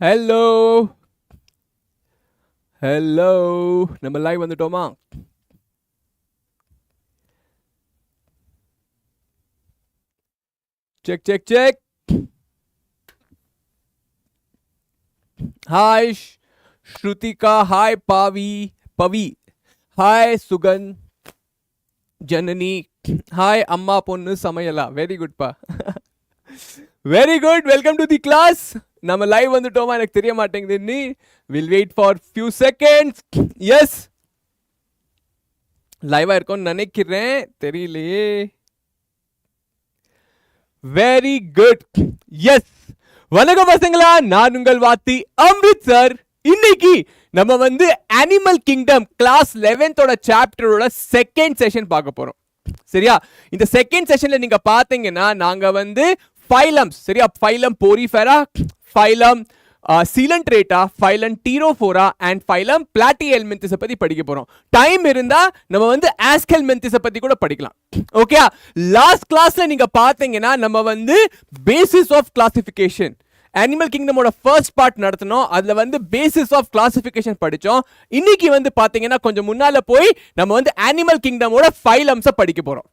Hello hello, நம்ம live வந்துட்டோமா? Check check check. Hi Shruthika, hi Pavi, hi Sugan Janani, hi அம்மா பொண்ணு சமையலா. வெரி குட் பா, very good. Welcome to the class. நம்ம லைவ் வந்துட்டோமா எனக்கு தெரிய மாட்டேங்குது. நீ will wait for few seconds. Yes, லைவா இருக்கும்னு நினைக்கிறேன், தெரியலையே. Very good. எஸ், வணக்கம் பசங்களா, நான் உங்கள் வாத்தி அம்ரித் சார். இன்னைக்கு நம்ம வந்து அனிமல் கிங்டம் கிளாஸ் 11th சாப்டரோட செகண்ட் செஷன் பார்க்க போறோம். சரியா? இந்த செகண்ட் செஷன்ல நீங்க பாத்தீங்கன்னா நாங்க வந்து ஃபைலம்ஸ், சரியா, phylum porifera, phylum coelenterata, phylum ctenophora and phylum platyhelminthes பத்தி படிக்க போறோம். டைம் இருந்தா நம்ம வந்து ஆஸ்கெல்மின்த்ஸ் பத்தி கூட படிக்கலாம். ஓகே, லாஸ்ட் கிளாஸ்ல நீங்க பாத்தீங்கன்னா நம்ம வந்து பேசிஸ் ஆஃப் கிளாசிஃபிகேஷன் அனிமல் கிங்டமோட ஃபர்ஸ்ட் பார்ட் நடத்தணும். அதுல வந்து பேசிஸ் ஆஃப் கிளாசிஃபிகேஷன் படிச்சோம். இன்னைக்கு வந்து பாத்தீங்கன்னா கொஞ்சம் முன்னால போய் நம்ம வந்து அனிமல் கிங்டமோட ஃபைலம்ஸை படிக்க போறோம்.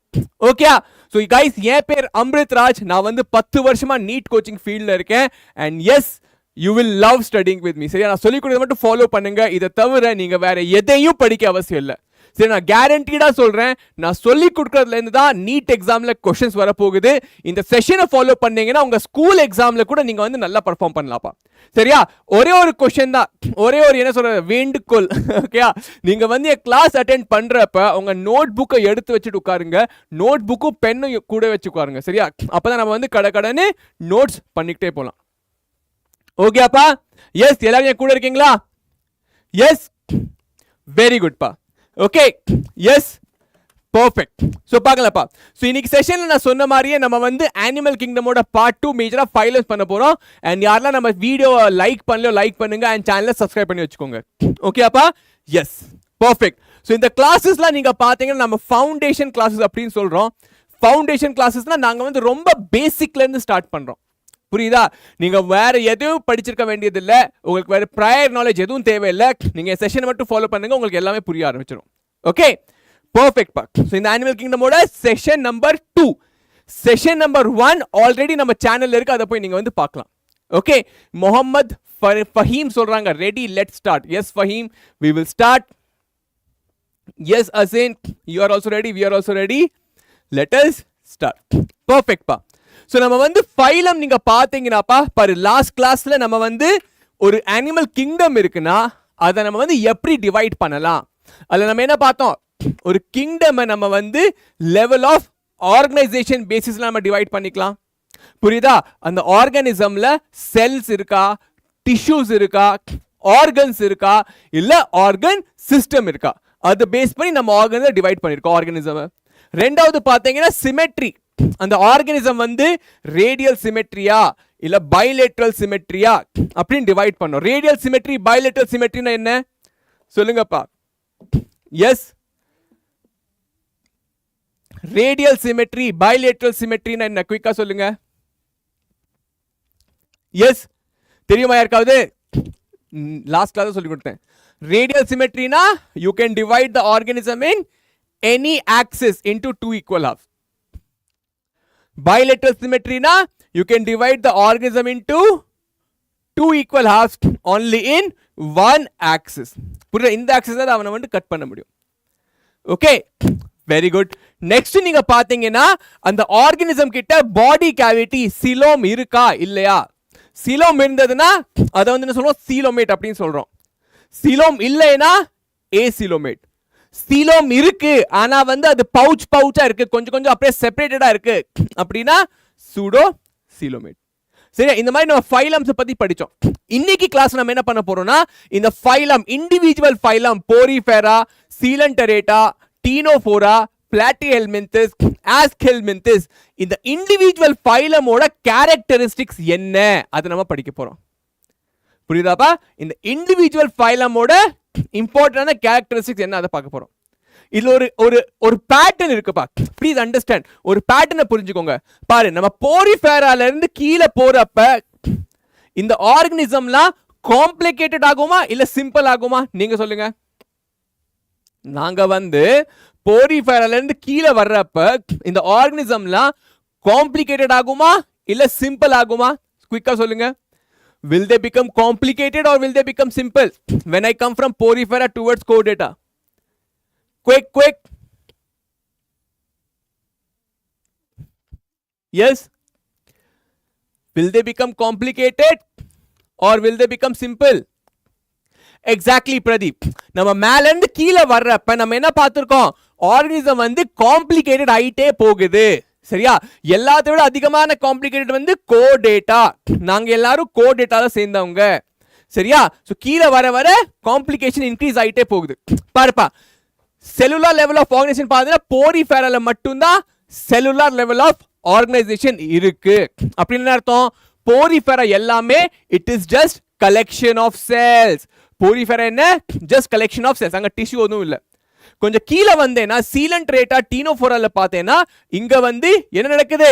ஓகே, ஸோ கைஸ், என் பேர் அம்ரித் ராஜ். நான் வந்து 10 வருஷமா நீட் கோச்சிங் ஃபீல்ட்ல இருக்கேன். And yes, you will love studying with me. சரியா? நான் சொல்லிக் கொடுத்தது மட்டும் ஃபாலோ பண்ணுங்க. இதை தவிர நீங்க வேற எதையும் படிக்க அவசியம் இல்லை. சரி, நான் கேரண்டீடா சொல்றேன், நான் சொல்லி கொடுக்கறதுல இருந்து தான் நீட் எக்ஸாம்ல क्वेश्चंस வர போகுது. இந்த செஷனை ஃபாலோ பண்ணீங்கன்னா உங்க ஸ்கூல் எக்ஸாம்ல கூட நீங்க வந்து நல்லா பெர்ஃபார்ம் பண்ணலாம்ப்பா. சரியா? ஒரே ஒரு क्वेश्चन தான், ஒரே ஒரு என்ன சொல்ற வேண்டுகோள். ஓகே, நீங்க வந்து கிளாஸ் அட்டெண்ட் பண்றப்ப உங்க நோட் புக்கை எடுத்து வச்சுட்டு உட்காருங்க. நோட் புக்கும் பென்னும் கூட வச்சு உட்காருங்க. சரியா? அப்பதான் நம்ம வந்து கடன்னு நோட்ஸ் பண்ணிக்கிட்டே போலாம். ஓகேப்பா? எஸ், எல்லாரும் கூட இருக்கீங்களா? எஸ், வெரி குட் பா. Okay, yes, perfect. ஸோ பார்க்கலப்பா. ஸோ இன்னைக்கு செஷன்ல நான் சொன்ன மாதிரியே நம்ம வந்து அனிமல் கிங்டமோட பார்ட் 2 மேஜரா ஃபைலம்ஸ் பண்ண போறோம். அண்ட் யாரெல்லாம் நம்ம வீடியோ லைக் பண்ணலையோ லைக் பண்ணுங்க அண்ட் சேனலை சப்ஸ்கிரைப் பண்ணி வச்சுக்கோங்க. ஓகேப்பா? S, perfect. ஸோ இந்த கிளாஸஸ்லாம் நீங்க பாத்தீங்கன்னா நம்ம ஃபவுண்டேஷன் கிளாஸஸ் அப்படின்னு சொல்றோம். ஃபவுண்டேஷன் கிளாஸஸ்னா நாங்க வந்து ரொம்ப பேசிக்ல இருந்து ஸ்டார்ட் பண்றோம். புரியுதா? நீங்க வேற எதுவும் படிச்சிருக்க வேண்டியது இல்ல, உங்களுக்கு வேற ப்ரையர் நாலேஜ் எதுவும் தேவையில்லை. நீங்க செஷனை மட்டும் ஃபாலோ பண்ணுங்க, உங்களுக்கு எல்லாமே புரிய ஆரம்பிச்சிடும். ஓகே, பர்ஃபெக்ட் பா. ஸோ இந்த அனிமல் கிங்டமோட session number 2, session number 1 already நம்ம சேனல்ல இருக்கு, அதை போய் நீங்க வந்து பார்க்கலாம். ஓகே, முகமது ஃபஹீம் சொல்றாங்க, ready, let start. Yes Faheem, we will start. Yes Asin, you are also ready, we are also ready, let us start. Perfect பா. ஸோ நம்ம வந்து ஃபைலம் நீங்க பாத்தீங்கன்னாப்பா பாரு, லாஸ்ட் கிளாஸ்ல நம்ம வந்து ஒரு அனிமல் கிங்டம் இருக்குன்னா அதை நம்ம வந்து எப்படி டிவைட் பண்ணலாம், அதில் நம்ம என்ன பார்த்தோம், ஒரு கிங்டம் நம்ம வந்து லெவல் ஆஃப் ஆர்கனைசேஷன் பேசிஸ்ல நம்ம டிவைட் பண்ணிக்கலாம். புரியுதா? அந்த ஆர்கானிசம்ல செல்ஸ் இருக்கா, டிஷ்யூஸ் இருக்கா, ஆர்கன்ஸ் இருக்கா, இல்ல ஆர்கன் சிஸ்டம் இருக்கா, அதை பேஸ் பண்ணி நம்ம ஆர்கனை டிவைட் பண்ணிருக்கோம் ஆர்கானிசம். ரெண்டாவது பாத்தீங்கன்னா சிமெட்ரி, அந்த ஆர்கானிசம் வந்து ரேடியல் சிமெட்ரியா இல்ல பைலேட்ரல் சிமெட்ரியா அப்படின்னு டிவைட் பண்ணோம். ரேடியல் சிமெட்ரி, பைலேட்ரல் சிமெட்ரினா என்ன சொல்லுங்கப்பா? எஸ், ரேடியல் சிமெட்ரி, பைலேட்ரல் சிமெட்ரினா என்ன, குயிக்கா சொல்லுங்க. எஸ், தெரியுமா யாருக்காவது? லாஸ்ட் கிளாஸ் சொல்லி கொடுத்தேன். ரேடியல் சிமெட்ரினா you can divide the organism in any axis into 2 equal halves. Bilateral symmetry na you can divide the organism into 2 equal halves only in one axis. புரியுதா? இந்த ஆக்சிஸ் தான் அவனை வந்து கட் பண்ண முடியும். Okay, very good. நெக்ஸ்ட் நீங்க பாத்தீங்கன்னா அந்த ஆர்கானிசம் கிட்ட பாடி கேவிட்டி சீலோம் இருக்கா இல்லையா? சீலோம் இருந்ததுன்னா அதை வந்து என்ன சொல்றோம், சீலோமேட் அப்படின்னு சொல்றோம். சீலோம் இல்லைன்னா ஏசீலோமேட். சீலோம் இருக்கு ஆனா வந்து அது பவுச்சா இருக்கு, கொஞ்சம் கொஞ்சம் அப்படியே செப்பரேட்டடா இருக்கு அப்படின்னா சூடோ சீலோமேட். சரி, இந்த மாதிரி நம்ம ஃபைலம்ஸ் பத்தி படிச்சோம். இன்னைக்கு கிளாஸ் நம்ம என்ன பண்ண போறோம்னா இந்த phylum, individual phylum porifera, coelenterata, ctenophora, platyhelminthes, aschelminthes, இந்த இண்டிவிஜுவல் ஃபைலமோட கேரக்டரிஸ்டிக்ஸ் என்ன அதை நம்ம படிக்க போறோம். புரியுதாப்பா? இந்த இண்டிவிஜுவல் ஃபைலமோட இம்பார்ட்டன்டான கேரக்டரிஸ்டிக்ஸ் என்ன அதை பார்க்க போறோம். இதுல ஒரு பேட்டர்ன் இருக்குப்பா, ப்ளீஸ் அண்டர்ஸ்டாண்ட். ஒரு பேட்டர்னை புரிஞ்சுக்கோங்க. பாரு, நம்ம போரிஃபெரால இருந்து கீழே போறப்ப இந்த ஆர்கானிசம்லாம் காம்ப்ளிகேட்டட் ஆகுமா இல்ல சிம்பிள் ஆகுமா நீங்க சொல்லுங்க. நாங்க வந்து போரிஃபெரால இருந்து கீழே வர்றப்ப இந்த ஆர்கனிசம்லாம் காம்ப்ளிகேட்டட் ஆகுமா இல்ல சிம்பிள் ஆகுமா? குயிக்கா சொல்லுங்க. Will they become complicated or will they become simple when I come from porifera towards chordata? Quick. Yes. Will they become complicated or will they become simple? Exactly Pradeep. நம்ம மேல இருந்து கீழே வர்றப்ப நம்ம என்ன பார்த்திருக்கோம்? ஆர்கனிசம் வந்து காம்ப்ளிகேட்டட் ஆயிட்டே போகுது. சரியா? எல்லாத்தை விட அதிகமான காம்ப்ளிகேட்டட் வந்து கோடேட்டா. நாங்க எல்லாரும் கோடேட்டால சேர்ந்தவங்க. சரியா? சோ கீழே வர காம்ப்ளிகேஷன் இன்க்ரீஸ் ஆயிட்டே போகுது. பாருப்பா, செல்லுலார் லெவல் ஆஃப் ஆர்கனைசேஷன் பார்த்தீங்கன்னா போரிஃபெரால மட்டும்தான் செல்லுலார் லெவல் ஆஃப் ஆர்கனைசேஷன் இருக்கு. அப்படின்னு அர்த்தம், போரிஃபெரா எல்லாமே it is just collection of cells. Porifera என்ன? Just collection of cells. அங்க டிஷ்யூ ஒன்றும் இல்லை. கொஞ்சம் கீழே வந்தேன்னா சீலண்ட் ரேட்டா டீனோஃபோரால பார்த்தேன்னா இங்க வந்து என்ன நடக்குது?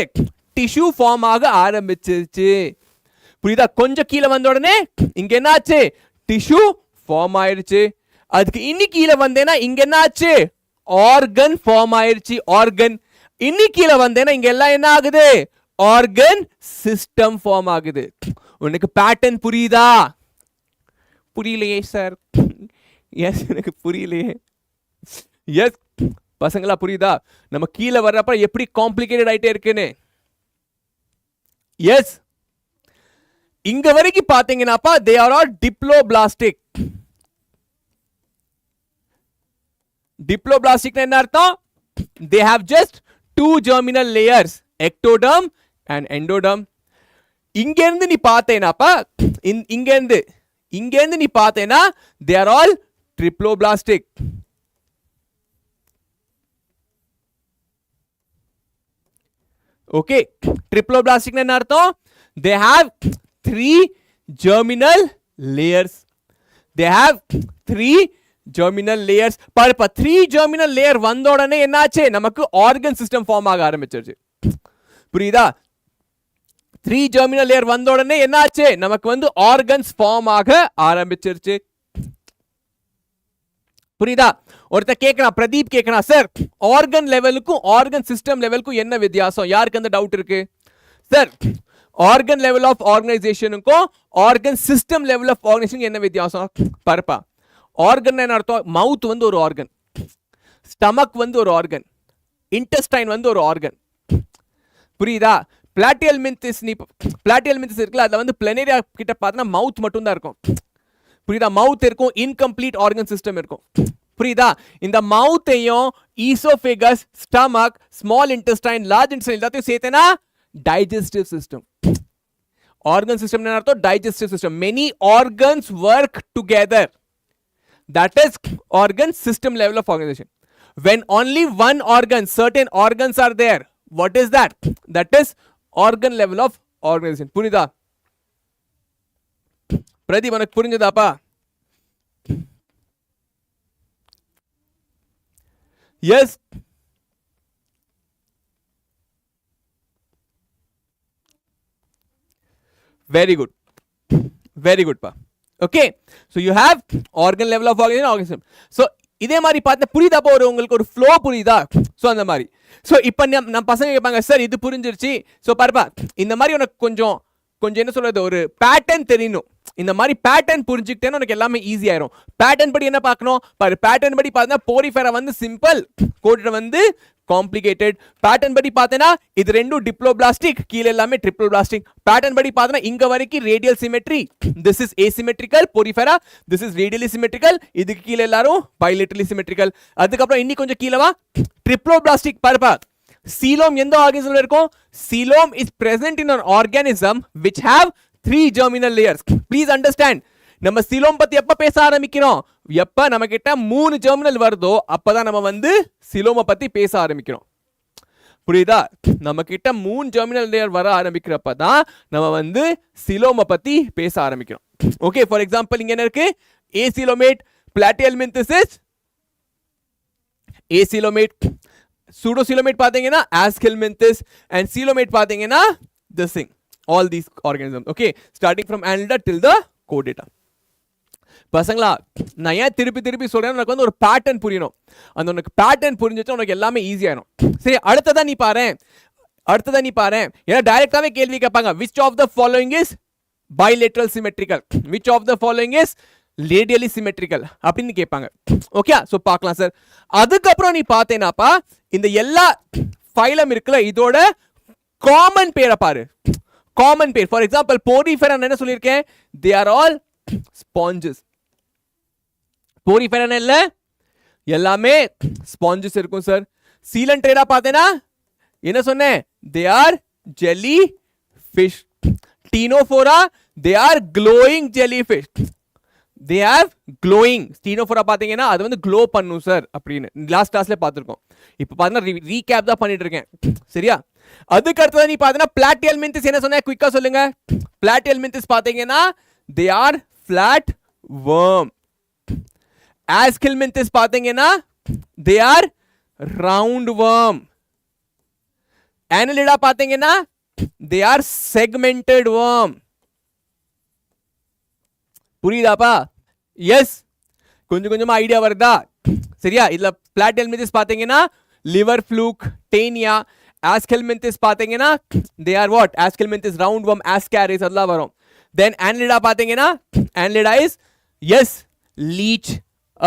டிஷ்யூ ஃபார்ம் ஆக ஆரம்பிச்சிருச்சு. புரியுதா? கொஞ்சம் கீழே வந்த உடனே இங்க என்ன ஆச்சு? டிஷ்யூ ஃபார்ம் ஆயிருச்சு. அதுக்கு இன்னி கீழே வந்தேன்னா இங்க என்ன ஆச்சு? ஆர்கன் ஃபார்ம் ஆயிருச்சு. ஆர்கன். இன்னி கீழே வந்தேன்னா இங்க எல்லாம் என்ன ஆகுது? ஆர்கன் சிஸ்டம் ஃபார்ம் ஆகுது. உனக்கு பேட்டர்ன் புரியுதா? புரியலையே சார். எஸ், எனக்கு புரியலையே. எஸ் பசங்களா, புரியுதா? நம்ம கீழே வர்றப்ப எப்படி காம்ப்ளிகேட்டட் ஆயிட்டே இருக்குன்னு. எஸ், இங்க வரைக்கும் பாத்தீங்கன்னாப்பா they are all diploblastic. Diploblastic என்ன அர்த்தம்? They have just two germinal layers, ectoderm and endoderm. இங்க இருந்து நீ பார்த்தேனாப்பா, இங்க இருந்து நீ பார்த்தேனா they are all triploblastic. Okay, triploblastic என்ன அர்த்தம்? They have three germinal layers. They have three germinal layers. பாருப்பா, 3 germinal layer வந்த உடனே என்னாச்சு? நமக்கு ஆர்கன் சிஸ்டம் ஃபார்ம் ஆக ஆரம்பிச்சிருச்சு. புரியுதா? 3 germinal layer வந்த உடனே என்னாச்சு? நமக்கு வந்து ஆர்கன்ஸ் ஃபார்ம் ஆக ஆரம்பிச்சிருச்சு. புரியுதா? ஒருத்தர் கேட்கறான், பிரதீப் கேட்கறான், சார் ஆர்கன் லெவலுக்கும் ஆர்கன் சிஸ்டம் லெவலுக்கும் என்ன வித்தியாசம்? யாருக்கு அந்த டவுட் இருக்கு? சார் ஆர்கன் லெவல் ஆஃப் ஆர்கனைசேஷனுக்கும் organ system level of organization என்ன வித்தியாசம்? பாருப்பா, ஆர்கன் என்ன அர்த்தம்? மவுத் வந்து ஒரு ஆர்கன், ஸ்டமக் வந்து ஒரு ஆர்கன், இன்டெஸ்டைன் வந்து ஒரு ஆர்கன். புரியுதா? பிளாட்டிஹெல்மின்த்ஸ் இருக்குல்ல, அதுல வந்து பிளனேரியா கிட்ட பார்த்தா மவுத் மட்டும் தான் இருக்கும். புரியுதா? மவுத் இருக்கும், இன்கம்ப்ளீட் ஆர்கன் சிஸ்டம் இருக்கும். புரியுதா? இந்த மவுத்தையும் oesophagus, stomach, small intestine, large intestine எல்லாத்தையும் சேர்த்தேனா டைஜஸ்டிவ் சிஸ்டம். ஆர்கன் சிஸ்டம் என்ன அர்த்தம்? Digestive system. Many organs work together. That is organ system level of organization. When only one organ, certain organs are there, what is that? That is organ level of organization. புரியுதா? பிரதீப், உனக்கு புரிஞ்சதாப்பா? Yes, very good, very good pa. Okay, so you have organ level of organism. So இதே மாதிரி பார்த்தா புரியுதாப்பா? உங்களுக்கு ஒரு flow புரியுதா? So அந்த மாதிரி. ஸோ இப்போ நம்ம பசங்க கேட்பாங்க, சார் இது புரிஞ்சிருச்சு. ஸோ பாருப்பா, இந்த மாதிரி உனக்கு கொஞ்சம் என்ன சொல்றது, ஒரு பேட்டர்ன் தெரியணும். இந்த மாதிரி பேட்டர்ன் புரிஞ்சுக்கிட்டேன்னு உனக்கு எல்லாமே ஈஸி ஆயிரும். பேட்டர்ன் படி என்ன பார்க்கணும் பாரு. பேட்டர்ன் படி பார்த்தா போரிஃபெரா வந்து சிம்பிள், கோடேட்டா வந்து காம்ப்ளிகேட்டட். பேட்டர்ன் படி பார்த்தேன்னா இது ரெண்டும் டிப்ளோபிளாஸ்டிக், கீழே எல்லாமே ட்ரிப்ளோபிளாஸ்டிக். பேட்டர்ன் படி பார்த்தனா இங்க வரைக்கும் radial symmetry, this is asymmetrical Porifera, this is radially symmetrical, இதுக்கு கீழே எல்லாரும் பைலேட்டரலி சிமெட்ரிக்கல். அதுக்கப்புறம் இன்னி கொஞ்சம் கீழவா ட்ரிப்ளோபிளாஸ்டிக். பாருப்பா, Xylem எந்த ஆர்கனிசம்ல இருக்கும்? Xylem is present in an organism which have 3 germinal layers. Please understand, நம்ம Xylem பத்தி எப்ப பேச ஆரம்பிக்கிறோம்? எப்ப நம்ம கிட்ட 3 ஜெர்மினல் வருதோ அப்பதான் நம்ம வந்து Xylem பத்தி பேச ஆரம்பிக்கிறோம். புரியுதா? நம்ம கிட்ட 3 ஜெர்மினல் லேயர் வர ஆரம்பிக்கிறப்ப தான் நம்ம வந்து Xylem பத்தி பேச ஆரம்பிக்கிறோம். ஓகே, ஃபார் எக்ஸாம்பிள் இங்க என்ன இருக்கு? acylomate, platyhelminthes, acylomate, pseudocoelomate பாத்தீங்கன்னா aschelminthes, and coelomate பாத்தீங்கன்னா this thing, all these organisms. Okay, starting from annelida till the chordata. பசங்களா நான் ஏன் திருப்பி திருப்பி சொல்றேன், உனக்கு வந்து ஒரு பேட்டர்ன் புரியணும். அந்த உனக்கு பேட்டர்ன் புரிஞ்சிச்சா உனக்கு எல்லாமே ஈஸியாயிரும். சரி, அடுத்ததா நீ பாரு, ஏன்னா டைரக்டாவே கேள்வி கேட்பாங்க. which of the following is bilateral symmetrical, which of the following is radially symmetrical அப்படின்னு கேட்பாங்க. ஓகே, சோ பார்க்கலாம் சார். அதுக்கப்புறம் நீ பார்த்தேனாப்பா, இந்த எல்லா ஃபைலம் இருக்குல்ல, இதோட காமன் பேரை பாரு. காமன் பேர், ஃபார் எக்ஸாம்பிள் போரிஃபெரா என்ன சொல்லியிருக்கேன், they are all sponges. Porifera இல்ல, எல்லாமே ஸ்பாஞ்சஸ் இருக்கும் சார். சீலன்ட்ரேடா பார்த்தேனா என்ன சொன்னேன், they are jelly fish. ctenophora, they are glowing jellyfish. They have glowing. ctenophora பாத்தீங்கன்னா அது வந்து glow பண்ணும் சார் அப்படின்னு லாஸ்ட் கிளாஸ்ல பார்த்திருக்கோம். இப்போ பாத்தீங்கன்னா ரீகேப் தான் பண்ணிட்டு இருக்கேன். சரியா? அதுக்கு அடுத்து நீ பாத்தீங்கன்னா platyhelminthes என்ன சொன்னா குயிக்கா சொல்லுங்க. platyhelminthes பாத்தீங்கன்னா they are flat worm. aschelminthes பாத்தீங்கன்னா they are round worm. annelida பாத்தீங்கன்னா they are segmented worm. புரியுதாப்பா? எஸ், கொஞ்சம் கொஞ்சமா ஐடியா வருதா? சரியா? இதுல platyhelminthes பாத்தீங்கன்னா liver fluke, tania. aschelminthes பாத்தீங்கன்னா they are what? aschelminthes round worm, ascaris அதெல்லாம் வரும். then annelida பாத்தீங்கன்னா annelida is yes leech,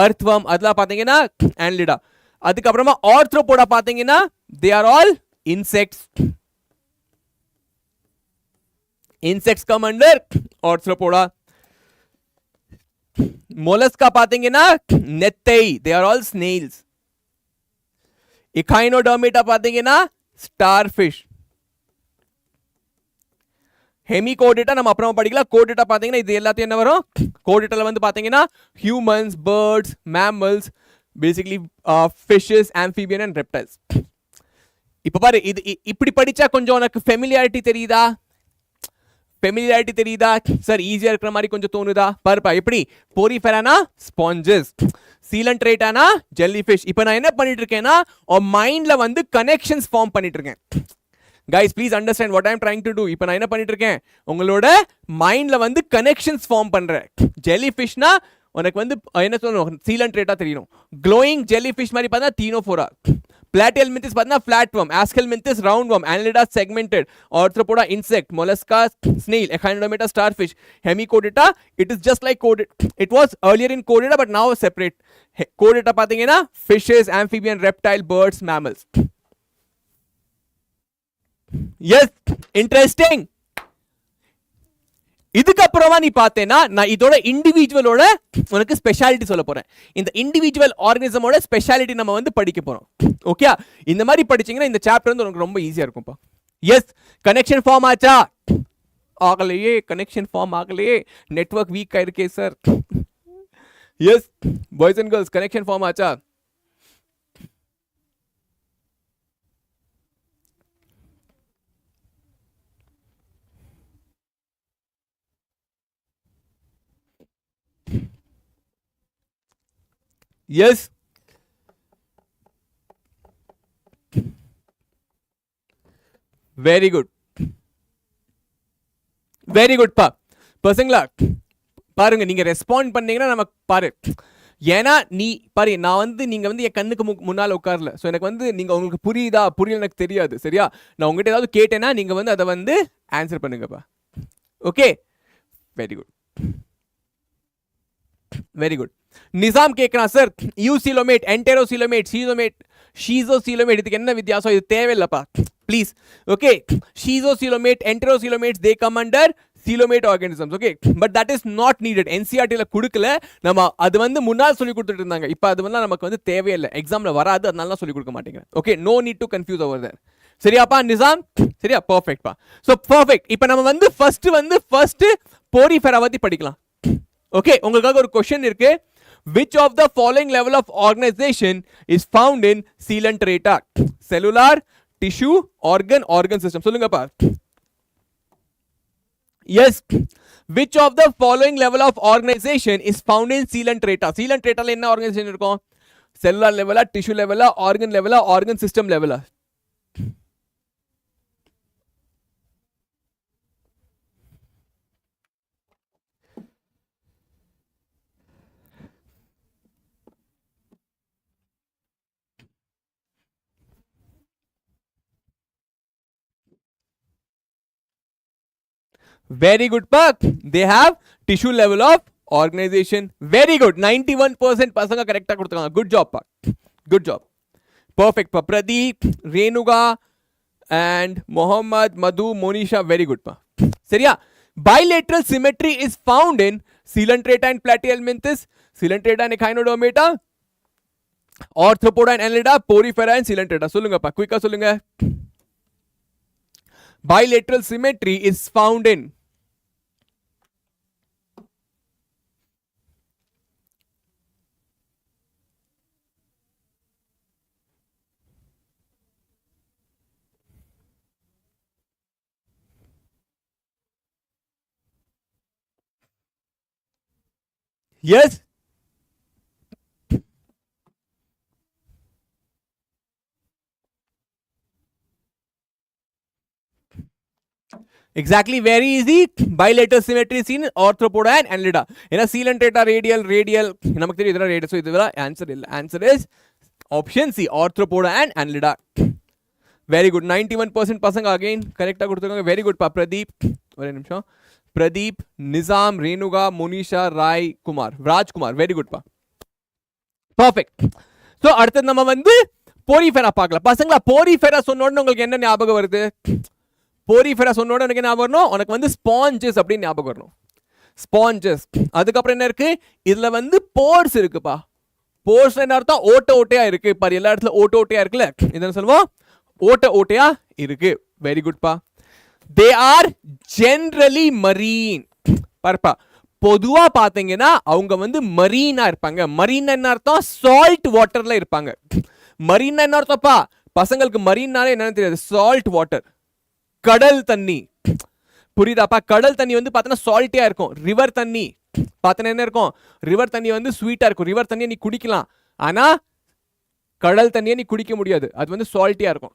earthworm அதெல்லாம் பாத்தீங்கன்னா annelida. அதுக்கு அப்புறமா arthropoda பாத்தீங்கன்னா they are all insects. insects come under arthropoda. mollusca பாத்தீங்கன்னா nethei, they are all snails. echinodermata பாத்தீங்கன்னா starfish. hemichordata நம்ம அப்புறமா படிக்கலாம். chordata பாத்தீங்கன்னா இது எல்லாத்தையும் என்ன வரும், chordataல வந்து பாத்தீங்கன்னா humans, birds, mammals, basically fishes, amphibian and reptiles. இப்ப பாரு, இது இப்படி படிச்சா கொஞ்சம் உனக்கு ஃபெமிலியாரிட்டி தெரியுதா? ஃபெமிலியாரிட்டி தெரியுதா சார்? ஈஸியா இருக்கிற மாதிரி கொஞ்சம் தோணுதா? பாருப்பா எப்படி, போரிஃபெரானா ஸ்பாஞ்சஸ், சீலன்ட்ரேட்டானா ஜெல்லிஃபிஷ். இப்போ நான் என்ன பண்ணிட்டு இருக்கேன்னா மைண்ட்ல வந்து கனெக்ஷன்ஸ் ஃபார்ம் பண்ணிட்டு இருக்கேன். Guys please understand what I am trying to do. இப்போ நான் என்ன பண்ணிட்டு இருக்கேன், உங்களோட மைண்ட்ல வந்து கனெக்ஷன்ஸ் ஃபார்ம் பண்றேன். ஜெல்லிஃபிஷ்னா உனக்கு வந்து என்ன சொல்லணும், சீலன்ட்ரேட்டா தெரியணும். க்ளோயிங் ஜெல்லிஃபிஷ் மாதிரி பார்த்தா ctenophora. platyhelminthes பார்த்தா flatworm, aschelminthes roundworm, annelida segmented, arthropoda insect, mollusca snail, echinodermata starfish, hemichordata it is just like chordata. It was earlier in chordata but now separate. chordata பாத்தீங்கன்னா fishes, amphibian, reptile, birds, mammals. yes, interesting. இதுக்கு அப்புறமா நீ பார்த்தேன்னா நான் இதோட இண்டிவிஜுவலோட உனக்கு speciality சொல்ல போறேன். இந்த இண்டிவிஜுவல் ஆர்கனிசமோட ஸ்பெஷாலிட்டி நம்ம வந்து படிக்க போறோம். ஓகே, இந்த மாதிரி படிச்சீங்கன்னா இந்த சாப்டர் வந்து உனக்கு ரொம்ப ஈஸியா இருக்கும்பா. எஸ், கனெக்ஷன் ஃபார்ம் ஆச்சா? ஆகலையே, கனெக்ஷன் ஃபார்ம் ஆகலையே, நெட்வொர்க் வீக் ஆயிருக்கே sir. Yes boys and girls, connection form ஆச்சா? yes, very good, very good பா. பசங்களா பாருங்க, நீங்க ரெஸ்பாண்ட் பண்ணீங்கன்னா நமக்கு பாரு. ஏன்னா நீ பாரு, நான் வந்து நீங்க வந்து என் கண்ணுக்கு முன்னால உட்காரல. ஸோ எனக்கு வந்து நீங்க உங்களுக்கு புரியுதா புரியல எனக்கு தெரியாது. சரியா? நான் உங்ககிட்ட ஏதாவது கேட்டேன்னா நீங்க வந்து அதை வந்து ஆன்சர் பண்ணுங்கப்பா. Okay, very good, very good. Nizam கேட்கிறான் சார், யூசிலோமேட், என்டெரோசிலோமேட், சீசோமேட், ஷீசோசிலோமேட் இதுக்கு என்ன வித்தியாசம்? இது தேவையில்லப்பா please. Okay, schizocoelomate, enterocoelomates they come under coelomate organisms. Okay, but that is not needed. என்சிஆர்டில கொடுக்கல, நம்ம அது வந்து முன்னால் சொல்லி கொடுத்துட்டு இருந்தாங்க. இப்போ அது வந்து நமக்கு வந்து தேவையில்லை, எக்ஸாம்ல வராது, அதனால சொல்லி கொடுக்க மாட்டேங்கிறேன். Okay, no need to confuse over there. சரியாப்பா நிசாம்? சரியா? பர்ஃபெக்ட்பா. So perfect. இப்போ நம்ம வந்து ஃபர்ஸ்ட் போரிஃபெரா பத்தி படிக்கலாம். ஓகே, உங்களுக்காக ஒரு கொஸ்டின் இருக்கு. Which of the following level of organization is found in coelenterata? Cellular, tissue, organ system. சொல்லுங்கப்பா. Yes, which of the following level of organization is found in coelenterata? coelenterata என்ன organization இருக்கும்? Cellular லெவலா, tissue லெவலா, organ லெவலா, organ system லெவலா? Very good pa. They have tissue level of organization. Very good. 91% பசங்க கரெக்டா கொடுத்தாங்க. Good job pa. Good job. Perfect pa. Pradeep, Renuga and Mohammad, Madhu, Monisha. Very good pa. சரியா? Bilateral symmetry is found in coelenterata and platyhelminthes. Coelenterata and echinodermata. Arthropoda and annelida, Porifera and coelenterata. சொல்லுங்க பா, குயிக்கா சொல்லுங்க. Bilateral symmetry is found in yes. Exactly, very easy. Bilateral symmetry seen in arthropoda and annelida. ஏன்னா coelenterata radial நமக்கு தெரியும் இதெல்லாம் radial. So இதெல்லாம் answer இல்ல. Answer is option C, arthropoda and annelida. Very good. 91% பசங்க again கரெக்ட்டா கொடுத்திருக்காங்க. Very good பா. பிரதீப், ஒரே நிமிஷம். பிரதீப், நிசாம், ரேணுகா, மோனிஷா, ராய் குமார், ராஜ்குமார். Very good பா. Perfect. So அடுத்து நம்ம வந்து போரிஃபெரா பார்க்கலாம். பசங்களா போரிஃபெரா சொன்ன உடனே உங்களுக்கு என்ன ஞாபகம் வருது? போரிஃபெரா சொன்ன உடனே எனக்கு ஞாபகம் வரணும், உனக்கு வந்து ஸ்பாஞ்சஸ் அப்படின்னு ஞாபகம் வரணும். ஸ்பாஞ்சஸ். அதுக்கப்புறம் என்ன இருக்கு? இதுல வந்து போர்ஸ் இருக்குப்பா. போர்ஸ் என்ன அர்த்தம்? ஓட்ட ஓட்டையா இருக்கு. பாரு எல்லா இடத்துல ஓட்ட ஓட்டையா இருக்குல்ல, என்ன சொல்லுவோம்? ஓட்ட ஓட்டையா இருக்கு. வெரி குட் பா. They are generally marine. பாருப்பா, பொதுவா பாத்தீங்கன்னா அவங்க வந்து மரீனா இருப்பாங்க. மரீன் என்ன அர்த்தம்? சால்ட் வாட்டர்ல இருப்பாங்க. மரீன் என்ன அர்த்தம்ப்பா? பசங்களுக்கு மரீன்னாலே என்னன்னு தெரியாது. சால்ட் வாட்டர், கடல் தண்ணி. புரியுதாப்பா? கடல் தண்ணி வந்து பார்த்தனா சால்ட்டியா இருக்கும். ரிவர் தண்ணி பார்த்தனா என்ன இருக்கும்? ரிவர் தண்ணி வந்து ஸ்வீட்டா இருக்கும். ரிவர் தண்ணியை நீ குடிக்கலாம், ஆனா கடல் தண்ணியை நீ குடிக்க முடியாது, அது வந்து சால்ட்டியா இருக்கும்.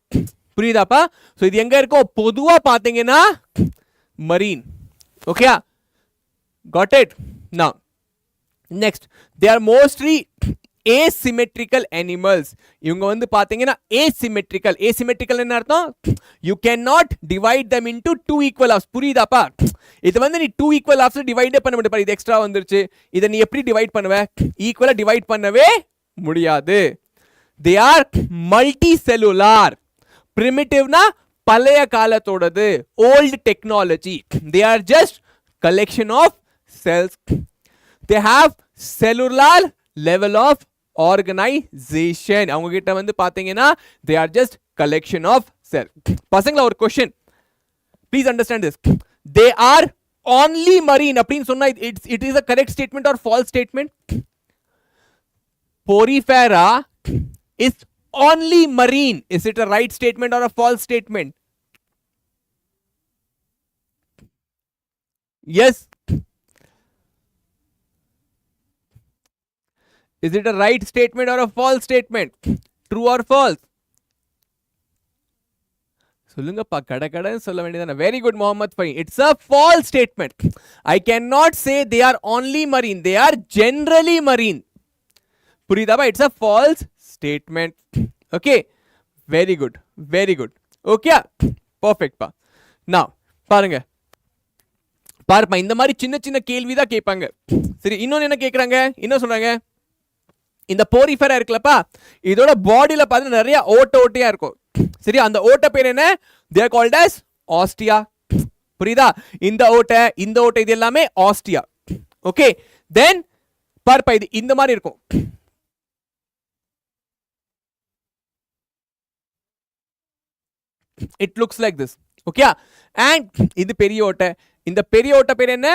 புரியுதாப்பா? சோ இது எங்க இருக்கும்? பொதுவா பாத்தீங்கன்னா marine. Okay, got it. Now next, they are mostly asymmetrical animals. இவங்க வந்து பாத்தீங்கன்னா asymmetrical. asymmetrical என்ன அர்த்தம்? You cannot divide them into two equal halves. புரியுதாப்பா? இது வந்து நீ two equal halves டிவைட் பண்ண முடியாது. இது எக்ஸ்ட்ரா வந்துருச்சு, இதை நீ எப்படி டிவைட் பண்ணுவ? ஈக்குவலா டிவைட் பண்ணவே முடியாது. They are multicellular. Primitive-னா பழைய காலத்தோடது, old technology. They are just collection of cells. They have cellular level of organization. அவங்க கிட்ட வந்து பாத்தீங்கன்னா they are just collection of cells. பசங்களா ஒரு question, please understand this. They are only marine அப்படின்னு சொன்னா it is a correct statement or false statement? Porifera is only marine. Is it a right statement or a false statement? Yes. Is it a right statement or a false statement? True or false? சொல்லுங்கப்பா, கடகடன்னு சொல்ல வேண்டியதானே. Very good Mohammed ஃபைன். It's a false statement. I cannot say they are only marine. They are generally marine. புரியுதாப்பா? It's a false statement. Okay, very good, very good. Okay, perfect பா. Now பாருங்க, பாருப்பா, இந்த மாதிரி சின்ன சின்ன கேள்விதான் கேட்பாங்க. சரி, இன்னொன்னு என்ன கேட்கறாங்க? என்ன சொல்றாங்க? இந்த போரிஃபெரா இருக்குல்லப்பா, இதோட பாடியில பார்த்தா நிறைய ஓட்ட ஓட்டையா இருக்கும். சரி, அந்த ஓட்ட பேர் என்ன? they are called as ostia. புரியுதா? இந்த ஓட்ட இது எல்லாமே ostia. ஓகே, தென் பார்ப்பா, இது இந்த மாதிரி இருக்கும். it looks like this. okay, and இது பெரிய ஓட்ட. இந்த பெரிய ஓட்ட பேர் என்ன?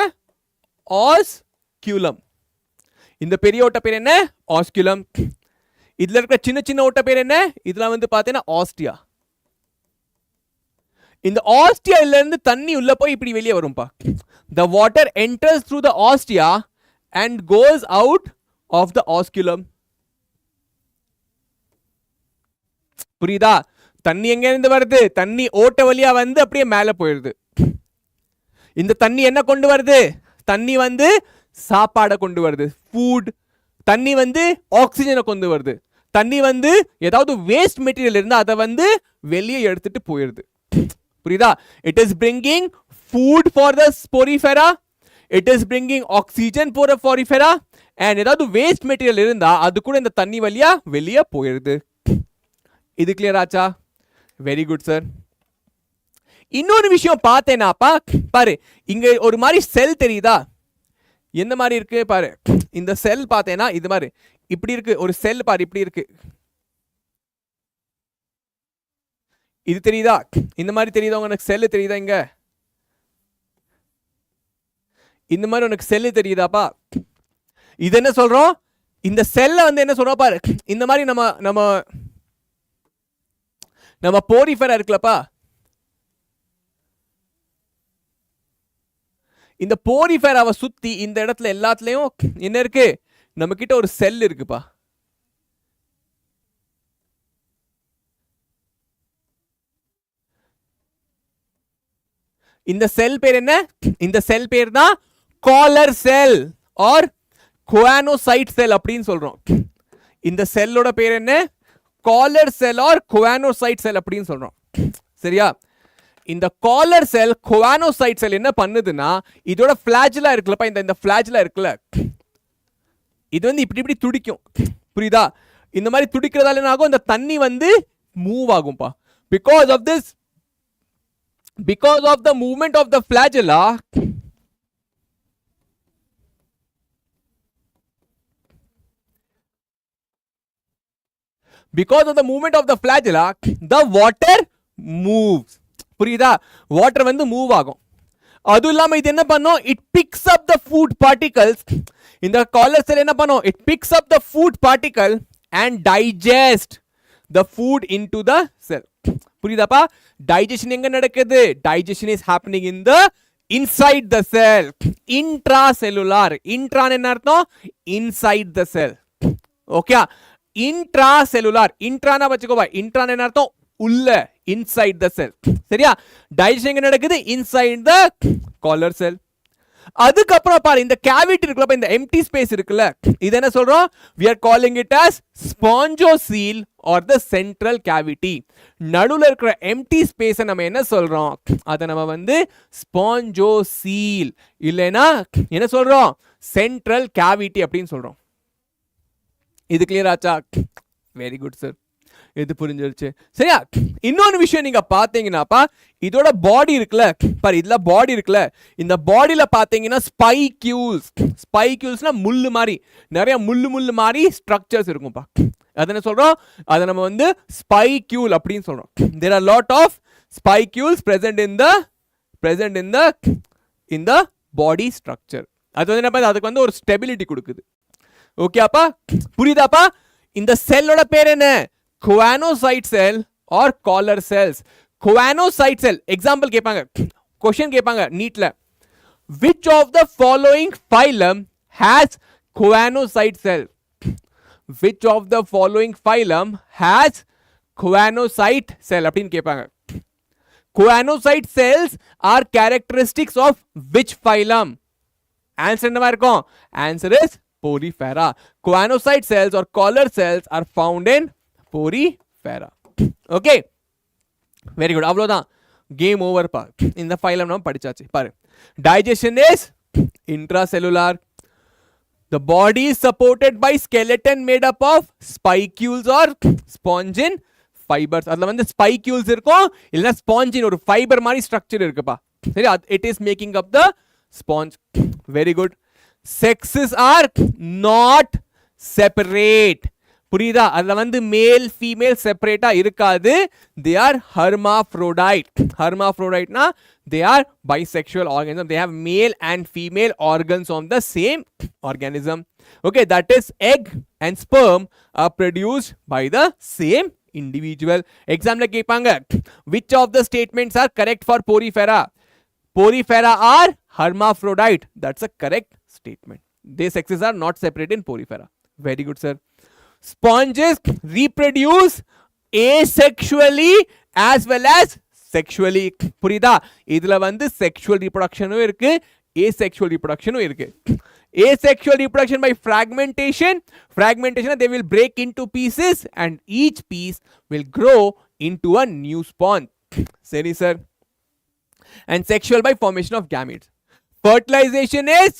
osculum. இந்த பெரிய ஓட்ட பேர் என்ன? osculum. இதுல இருக்கிற சின்ன சின்ன ஓட்ட பேர் என்ன? இதெல்லாம் வந்து பார்த்தீங்கன்னா ஆஸ்டியா. இந்த ஆஸ்டியால இருந்து தண்ணி உள்ள போய் இப்படி வெளியே வரும்பா. the water enters through the ostia and goes out of the osculum. புரியுதா? தண்ணி எங்க இருந்து வருது? தண்ணி ஓட்ட வழியா வந்து அப்படியே மேல போயிருது. இந்த தண்ணி என்ன கொண்டு வருது? தண்ணி வந்து சாப்பாடை கொண்டு வருது, ஃபுட். தண்ணி வந்து ஆக்சிஜனை கொண்டு வருது. தண்ணி வந்து ஏதாவது வேஸ்ட் மெட்டீரியல் இருந்தா அதை வந்து வெளியே எடுத்துட்டு போயிருது. புரியுதா? It is bringing food for the Porifera, it is bringing oxygen for the Porifera, and ஏதாவது waste material இருந்தா அது கூட இந்த தண்ணி வழியா வெளியே போயிடுது. இது clear ஆச்சா? Very good sir. இன்னொரு விஷயம் பார்த்தேனாப்பா, பாரு இங்க ஒரு மாதிரி செல் தெரியுதா? எந்த மாதிரி இருக்கு பாரு, இந்த செல் பார்த்தேனா இது மாதிரி இப்படி இருக்கு, ஒரு செல் பாரு இப்படி இருக்கு, இது தெரியுதா? இந்த மாதிரி தெரியுதா உங்களுக்கு? செல்லு தெரியுதா? இங்க இந்த மாதிரி உனக்கு செல்லு தெரியுதாப்பா? இது என்ன சொல்றோம்? இந்த செல்ல வந்து என்ன சொல்றோம் பாரு, இந்த மாதிரி நம்ம நம்ம நம்ம போரிஃபெரா இருக்குல்லப்பா, இந்த போரிஃபெராவை சுத்தி இந்த இடத்துல எல்லாத்துலயும் என்ன இருக்கு? நம்ம கிட்ட ஒரு செல் இருக்குப்பா. இந்த செல் பேர் என்ன? இந்த செல் பேர் தான் காலர் செல் ஆர் கோயானோசைட் செல் அப்படின்னு சொல்றோம். இந்த செல்லோட பேர் என்ன? காலர் செல் ஆர் கோயானோசைட் செல் அப்படின்னு சொல்றோம். சரியா? இந்த காலர் செல் கோயானோசைட் செல் என்ன பண்ணுதுன்னா, இதோட ஃபிளாஜிலா இருக்குல்லப்பா, இந்த ஃபிளாஜிலா இருக்குல்ல, இது வந்து இப்படி இப்படி துடிக்கும். புரியுதா? இந்த மாதிரி துடிக்கிறதால என்ன ஆகும்? இந்த தண்ணி வந்து மூவ் ஆகும்பா. Because of this, because of the movement of the flagella, because of the movement of the flagella, the water moves. புரியுதா? வாட்டர் வந்து மூவ் ஆகும். அது இல்லாம இது என்ன பண்ணும்? it picks up the food particles. இந்த காலர் செல் என்ன பண்ணும்? it picks up the food particle and digest the food into the cell. புரியுதாப்பா? டைஜஷன் எங்க நடக்குது? Digestion is happening in the inside the cell, intracellular. Intra என்ன அர்த்தம்? Inside the cell. Okay, intracellular. இன்ட்ரானா வச்சுக்கோவா, இன்ட்ரான் என்ன அர்த்தம்? உள்ள, இன்சைட் தி செல். சரியா? டைஜஷன் எங்க நடக்குது? இன்சைட் தி காலர் செல். அதுக்கப்புறம் பாரு, இந்த கேவிட்டி இருக்குல்ல, இந்த எம்டி ஸ்பேஸ் இருக்குல்ல, இது என்ன சொல்றோம்? we are calling it as spongocoel or the central cavity. நடுவுல இருக்கிற எம்டி ஸ்பேஸ் நம்ம என்ன சொல்றோம்? அத நம்ம வந்து spongocoel இல்லனா என்ன சொல்றோம்? central cavity அப்படின்னு சொல்றோம். இது கிளியர் ஆச்சா? வெரி குட் சார், இது புரிஞ்சிருச்சு. சரியா? இன்னொரு விஷயம் நீங்க பாத்தீங்கன்னாப்பா, இதோட பாடி இருக்குல்ல பாரு, இதுல பாடி இருக்குல்ல, இந்த பாடியில பாத்தீங்கன்னா ஸ்பைக்யூல்ஸ். ஸ்பைக்யூல்ஸ்னா முள்ளு மாதிரி, நிறைய முள்ளு மாதிரி ஸ்ட்ரக்சர்ஸ் இருக்கும்பா. அது என்ன சொல்றோம்? அதை நம்ம வந்து ஸ்பைக்யூல் அப்படின்னு சொல்றோம். there are lot of spicules present in the body structure. அது வந்து என்ன, அதுக்கு வந்து ஒரு ஸ்டெபிலிட்டி கொடுக்குது. ஓகே அப்பா, புரியுதாப்பா? இந்த செல்லோட பேர் என்ன? கோயானோசைட் செல் ஆர் காலர் செல்ஸ். கோயானோசைட் செல் எக்ஸாம்பிள் கேட்பாங்க, क्वेश्चन கேட்பாங்க நீட்ல. which of the following phylum has coanocyte cell? which of the following phylum has coanocyte cell அப்படின்னு கேட்பாங்க. coanocyte cells are characteristics of which phylum? Answer என்னவா இருக்கும்? Answer is Porifera. coanocyte cells or collar cells are found in Porifera. Okay, very good. அவ்வளவுதான், game over பா. இந்த phylum நம்ம படிச்சாச்சு. பாரு, digestion is intracellular. The body is supported by skeleton made up of spicules or spongin fibers. அதுல வந்து spicules இருக்கும், இல்லனா spongin ஒரு ஃபைபர் மாதிரி ஸ்ட்ரக்சர் இருக்குப்பா. சரி, it is making up the sponge. Very good. Sexes are not separate. புரியுதா? அதுல வந்து மேல் ஃபீமேல் செப்பரேட்டா இருக்காது. they are hermaphrodite. hermaphrodite na they are bisexual organism. they have male and female organs of the same organism. okay, that is egg and sperm are produced by the same individual. example கேட்பாங்க, which of the statements are correct for Porifera? Porifera are hermaphrodite. That's a correct statement. Their sexes are not separate in Porifera. Very good sir. Sponges reproduce asexually as well as sexually. புரியுதா? இதுல வந்து sexual reproductionும் இருக்கு, asexual reproductionும் இருக்கு. asexual reproduction by fragmentation. Fragmentation, they will break into pieces and each piece will grow into a new sponge. சரி sir, and sexual by formation of gametes. Fertilization is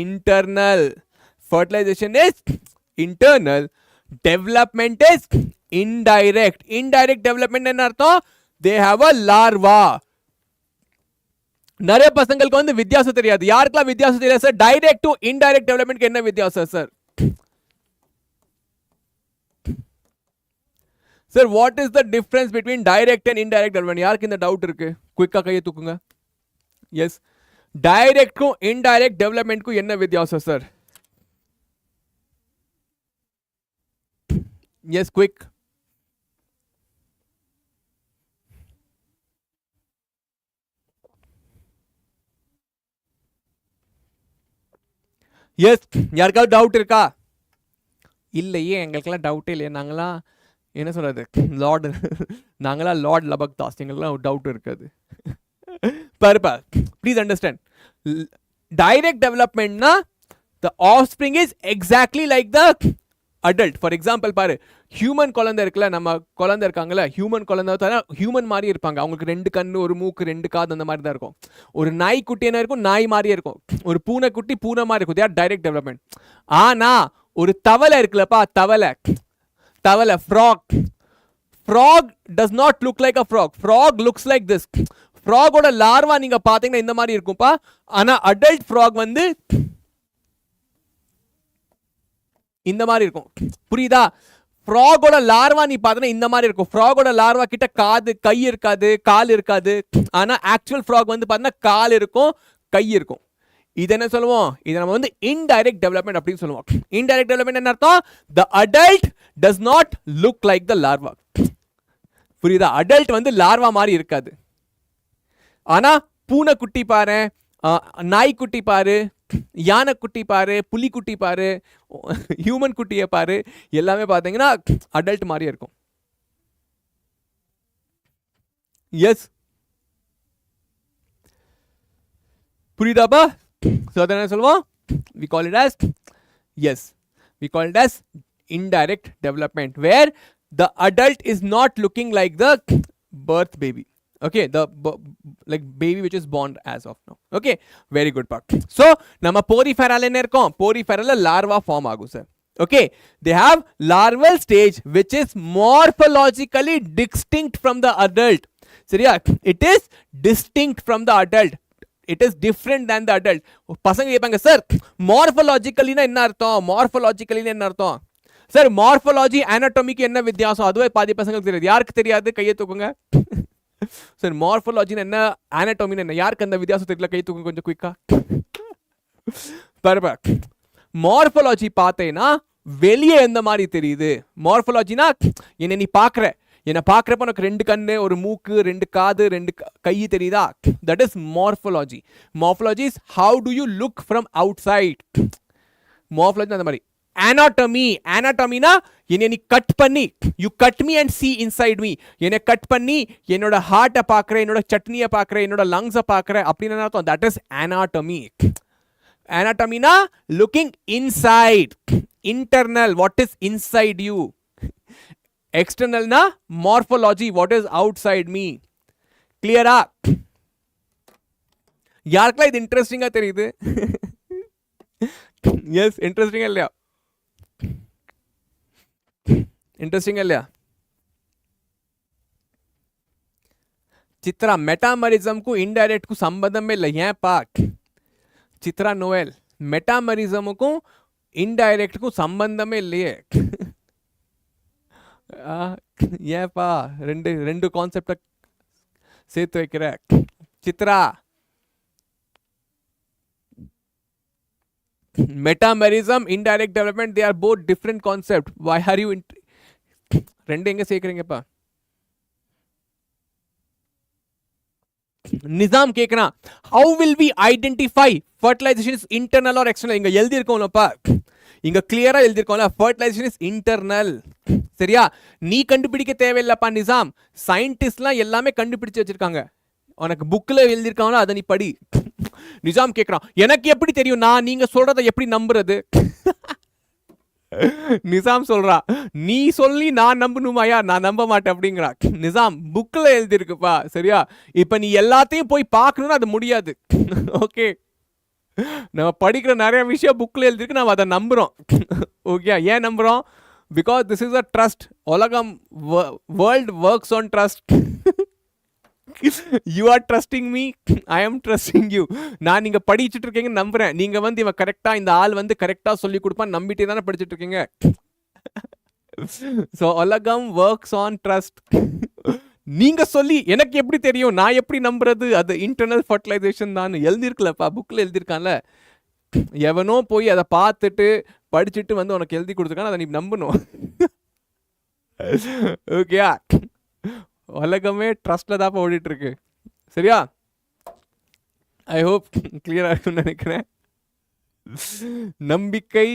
internal. Fertilization is internal. Development is indirect. Indirect development என்ன அர்த்தம்? They have a larva. நிறைய பசங்களுக்கு வந்து வித்தியாசம் தெரியாது. யாருக்கெல்லாம் வித்தியாசம் தெரியாது சார்? டைரக்ட் டு இன்டைரக்ட் டெவலப்மென்ட்க்கு என்ன வித்தியாசம் sir? Sir what is the difference between direct and indirect development? யாருக்கு இந்த டவுட் இருக்கு? குயிக்கா கையை தூக்குங்க. எஸ், டைரக்ட்க்கும் இன்டைரக்ட் டெவலப்மென்ட்க்கும் என்ன வித்தியாசம் சார்? Yes, quick. எஸ், யாருக்காவது டவுட் இருக்கா? இல்லையே, எங்களுக்கெல்லாம் டவுட்டே இல்லையே. நாங்களாம் என்ன சொல்றது, லார்டு, நாங்களாம் லார்ட் லபக் தாஸ், எங்களுக்குலாம் டவுட் இருக்காது. பாருப்பா, ப்ளீஸ் அண்டர்ஸ்டாண்ட். டைரக்ட் டெவலப்மெண்ட்னா the offspring is exactly like the adult. For example, பாரு, ஹியூமன் குழந்தை இருக்குல்ல, நம்ம குழந்தை இருக்காங்கல்ல, ஹியூமன் குழந்தை தர ஹியூமன் மாதிரி இருப்பாங்க. அவங்களுக்கு 2 கண்ணு, ஒரு மூக்கு, 2 காது, அந்த மாதிரி தான் இருக்கும். ஒரு நாய் குட்டி என்ன இருக்கும்? நாய் மாதிரியே இருக்கும். ஒரு பூனை குட்டி பூனை மாதிரி இருக்கும். தேர் டைரக்ட் டெவலப்மெண்ட். ஆனா ஒரு தவளை இருக்குல்லப்பா, தவளை frog does not look like a frog looks like this. frog ஓட லார்வா நீங்க பாத்தீங்கன்னா இந்த மாதிரி இருக்கும்பா. ஆனா adult frog வந்து இந்த மாதிரி இருக்கும். புரியுதா? ஃப்ராகோட லார்வா நீ பார்த்தனா இந்த மாதிரி இருக்கும். ஃப்ராகோட லார்வா கிட்ட காது, கை இருக்காது, கால் இருக்காது. ஆனா ஆக்சுவல் ஃப்ராக் வந்து பார்த்தா கால் இருக்கும், கை இருக்கும். இது என்ன சொல்லுவோம்? இது நம்ம வந்து இன்டைரக்ட் டெவலப்மெண்ட் அப்படின்னு சொல்லுவோம். இன்டைரக்ட் டெவலப்மெண்ட் என்ன அர்த்தம்? the adult does not look like the larva. புரியுதா? அடல்ட் வந்து லார்வா மாதிரி இருக்காது. ஆனா பூனை குட்டி பாரு, நாய் குட்டி பாரு, யானை குட்டி பாரு, புலி குட்டி பாரு, ஹியூமன் குட்டியை பாரு, எல்லாமே பார்த்தீங்கன்னா அடல்ட் மாதிரி இருக்கும். எஸ், புரியுதாப்பா? ஸோ அதை என்ன சொல்லுவோம்? we call it as indirect development, where the adult is not looking like the birth baby. Okay, the like baby which is born as of now. Okay, very good part. So nama porifera la enna irukum? Porifera la larva form agum sir. Okay, they have larval stage which is morphologically distinct from the adult. Seriya, it is distinct from the adult. It is different than the adult. பசங்க கேட்பாங்க, sir மார்ஃபாலஜிக்கலினா என்ன அர்த்தம்? மார்ஃபாலஜிக்கலினா என்ன அர்த்தம்? Sir morphology அனாட்டமிக்கு என்ன வித்தியாசம்? அதுவே பாதி பசங்களுக்கு தெரியாது. யாருக்கு தெரியாது? கையை தூக்குங்க. சார் மார்ஃபாலஜின்னு என்ன, அனாட்டமின்னு என்ன, யாருக்கு அந்த வித்தியாசம் தெரியல? கை தூக்குங்க கொஞ்சம் குயிக்கா. பரபா, மார்ஃபாலஜி பார்த்தேன்னா வெளியே எந்த மாதிரி தெரியுது? மார்ஃபாலஜினா என்ன நீ பார்க்குற, என்ன பார்க்குறப்ப உனக்கு 2 கண்ணு, ஒரு மூக்கு, 2 காது, 2 கை தெரியுதா? That is morphology. Morphology is how do you look from outside. Morphology அந்த மாதிரி. அனாட்டமினா என்னை நீ கட் பண்ணி, you cut me and see inside me, என்னை கட் பண்ணி என்னோட ஹார்ட்டை பார்க்குற, என்னோட சட்னியை பார்க்குற, என்னோட லங்ஸை பார்க்குற அப்படின்னு அர்த்தம். That is anatomy. அனாட்டமினா looking inside, internal, what is inside you. எக்ஸ்டர்னல்னா morphology, what is outside me. கிளியரா? யாருக்கெல்லாம் இது இன்ட்ரெஸ்டிங்கா தெரியுது? எஸ், இன்ட்ரெஸ்டிங்கா இல்லையா? இன்ட்ரெஸ்டிங்கா இல்லையா? சித்ரா, மெட்டாமரிசம்க்கும் இன்டைரக்ட்க்கும் சம்பந்தமே இல்லை. ஏன்பா சித்ரா நோயல்? மெட்டாமரிசமுக்கும் இன்டைரக்டுக்கும் சம்பந்தமே இல்லையே. ஏன்பா ரெண்டு கான்செப்டை சேர்த்து வைக்கிற Chitra? Metamerism, indirect development, they are both different concept. Why are you ரெண்டு எங்க சேர்க்கிறீங்கப்பா? நிசாம் கேக்குறான், how will we identify fertilization is internal or external? இங்க எழுதி இருக்கோம்லப்பா, இங்க கிளியரா எழுதி இருக்கோம்ல, fertilization is internal. சரியா? நீ கண்டுபிடிக்க தேவையில்லப்பா நிசாம். சயின்டிஸ்ட்லாம் எல்லாமே கண்டுபிடிச்சு வச்சிருக்காங்க. உனக்கு புக்ல எழுதிருக்காங்களோ அதை நீ படி. நிஜாம் கேட்கிறான், எனக்கு எப்படி தெரியும்? நான் நீங்க சொல்றதை எப்படி நம்புறது? நிசாம் சொல்றா, நீ சொல்லி நான் நம்பணுமாயா, நான் நம்ப மாட்டேன் அப்படிங்கிறா. நிசாம் புக்ல எழுதிருக்குப்பா, சரியா? இப்ப நீ எல்லாத்தையும் போய் பார்க்கணும்னு அது முடியாது. ஓகே, நம்ம படிக்கிற நிறைய விஷயம் புக்ல எழுதிருக்கு, நம்ம அதை நம்புறோம். ஓகே, ஏன் நம்புறோம்? Because this is a trust. உலகம், world works on trust. You are trusting me, I am trusting you. நான் நீங்க படிச்சுட்டு இருக்கீங்க நம்புறேன். நீங்க வந்து இவன் கரெக்டா, இந்த ஆள் வந்து கரெக்டா சொல்லி கொடுப்பான் நம்பிட்டே தானே படிச்சுட்டு இருக்கீங்க. ஸோ உலகம் ஒர்க்ஸ் ஆன் ட்ரஸ்ட். நீங்க சொல்லி எனக்கு எப்படி தெரியும், நான் எப்படி நம்புறது? அது இன்டர்னல் ஃபர்டிலைசேஷன் தான் எழுதிருக்கலப்பா, புக்ல எழுதிருக்கான்ல. எவனோ போய் அதை பார்த்துட்டு படிச்சுட்டு வந்து உனக்கு எழுதி கொடுத்துருக்கான், அதை நீ நம்பணும். ஓகேயா? உலகமே ட்ரஸ்ட்ல தான் ஓடிட்டு இருக்கு, சரியா? ஐ ஹோப் கிளியரா இருக்குன்னு நினைக்கிறேன். நம்பிக்கை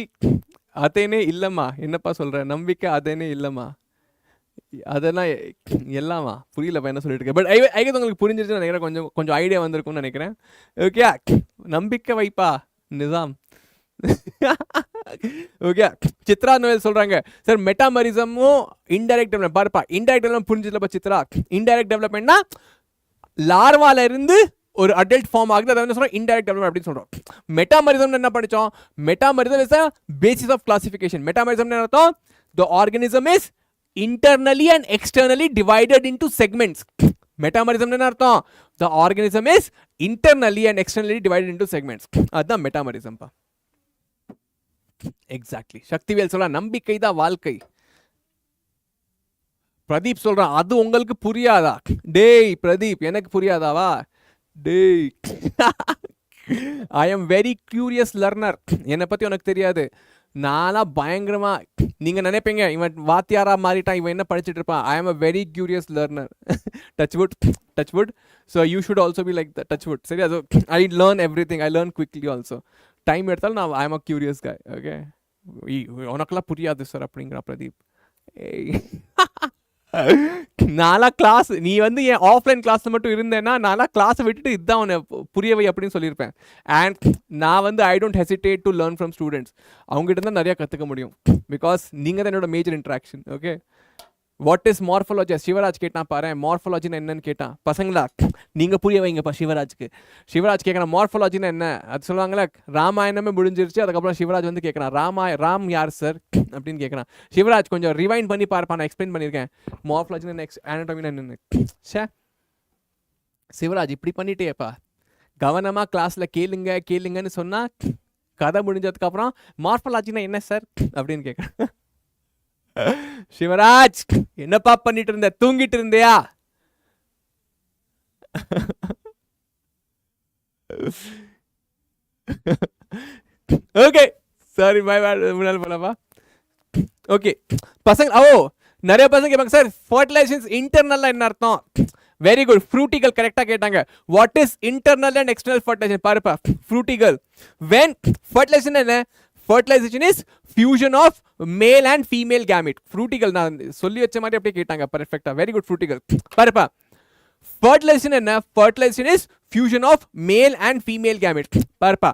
அதேனே இல்லம்மா. என்னப்பா சொல்ற? நம்பிக்கை அதேனே இல்லம்மா, அதெல்லாம் எல்லாமா புரியலப்பா என்ன சொல்லிட்டு இருக்கேன். பட் ஐ கெஸ் உங்களுக்கு புரிஞ்சிருச்சுன்னு நினைக்கிறேன். கொஞ்சம் கொஞ்சம் ஐடியா வந்திருக்கும்னு நினைக்கிறேன். ஓகே, நம்பிக்கை வைப்பா நிசாம். ஓகே, சித்ரா நோயல் சொல்றாங்க, சார் மெட்டாமரிசமும் இன்டைரக்ட் டெவலப்மெண்ட் பாருப்பா. இன்டைரக்ட் டெவலப்மெண்ட் புரிஞ்சுலப்பா சித்ரா. இன்டைரக்ட் டெவலப்மெண்ட்னா லார்வால இருந்து ஒரு அடல்ட் ஃபார்ம் ஆகுது, அதை வந்து சொல்றோம் இன்டைரக்ட் டெவலப்மெண்ட் அப்படின்னு சொல்றோம். மெட்டாமரிசம் என்ன படிச்சோம்? Metamerism is a basis of classification. Metamerism என்ன அர்த்தம்? The organism is internally and externally divided into segments. மெட்டாமரிசம் என்ன அர்த்தம்? The organism is internally and externally divided into segments. அதுதான் மெட்டாமரிசம் பா. எக்ஸாக்ட்லி. சக்திவேல் சொல்ற நம்பிக்கை தான் வாழ்க்கை. பிரதீப் சொல்றான் அது உங்களுக்கு புரியாதா? டேய் பிரதீப், எனக்கு புரியாதாவா? டேய், I am very curious learner. என்னை பத்தி உனக்கு தெரியாது. நானா பயங்கரமா, நீங்க நினைப்பீங்க இவன் வாத்தியாரா மாறிட்டான், இவன் என்ன படிச்சுட்டு இருப்பான். I am a very curious learner. Touchwood, touchwood. So you should also be like the touchwood, சரி? அது I learn every thing, I learn quickly also. Time எடுத்தாலும் நான் ஐ எம் அ கியூரியஸ் காய். ஓகே, உனக்கெல்லாம் புரியாது சார் அப்படிங்கிற பிரதீப். நானா class, நீ வந்து என் ஆஃப்லைன் கிளாஸ்ல மட்டும் இருந்தேன்னா நானா கிளாஸை விட்டுட்டு இதுதான் உன்னை புரியவை அப்படின்னு சொல்லியிருப்பேன். அண்ட் நான் வந்து I don't hesitate to learn from students. அவங்ககிட்ட தான் நிறைய கற்றுக்க முடியும். பிகாஸ் நீங்கள் தான் என்னோட major interaction. Okay, what is morphology? Sivaraj கேட்டான் பாரு, மார்ஃபாலஜின்னு என்னன்னு கேட்டான். பசங்களா நீங்கள் புரிய வைங்கப்பா சிவராஜ்க்கு. சிவராஜ் கேட்குறான் மார்ஃபாலஜின்னு என்ன? அது சொல்லுவாங்களே, ராமாயணமே முடிஞ்சிருச்சு, அதுக்கப்புறம் சிவராஜ் வந்து கேட்குறான் ராம் யார் சார் அப்படின்னு கேட்குறான். சிவராஜ் கொஞ்சம் ரிவைண்ட் பண்ணி பார்ப்பா, நான் எக்ஸ்பிளைன் பண்ணியிருக்கேன் மார்ஃபாலஜின்னு என்ன, ஆனட்டமின்னு என்னன்னு. சே சிவராஜ் இப்படி பண்ணிட்டேப்பா. கவனமாக கிளாஸில் கேளுங்கன்னு சொன்னால் கதை முடிஞ்சதுக்கப்புறம் மார்ஃபாலஜின்னா என்ன சார் அப்படின்னு கேட்குறேன். சிவராஜ் என்னப்பா பண்ணிட்டு இருந்த? தூங்கிட்டு இருந்தியா? ஓகே, சாரி பை முன்னால போலாமா? ஓகே பசங்க, நிறைய பசங்க கேட்பாங்க சார் ஃபர்டிலைசேஷன் இன்டர்னல் என்ன அர்த்தம்? வெரி குட், ஃப்ரூட்டிகல் கரெக்டாக கேட்டாங்க. What is internal and external fertilisation? பாருப்பா, ஃப்ரூட்டிகல் வென் ஃபர்டிலைசேஷன் என்ன? Fertilization is fusion of male and female gamete. Fruitical நான் சொல்லி வச்ச மாதிரி அப்படியே கேட்டாங்க. பர்ஃபெக்ட்டா, வெரி குட். ஃப்ரூட்டிகல் பாருப்பா. Fertilization என்ன? Fertilization is fusion of male and female gamete. பாருப்பா,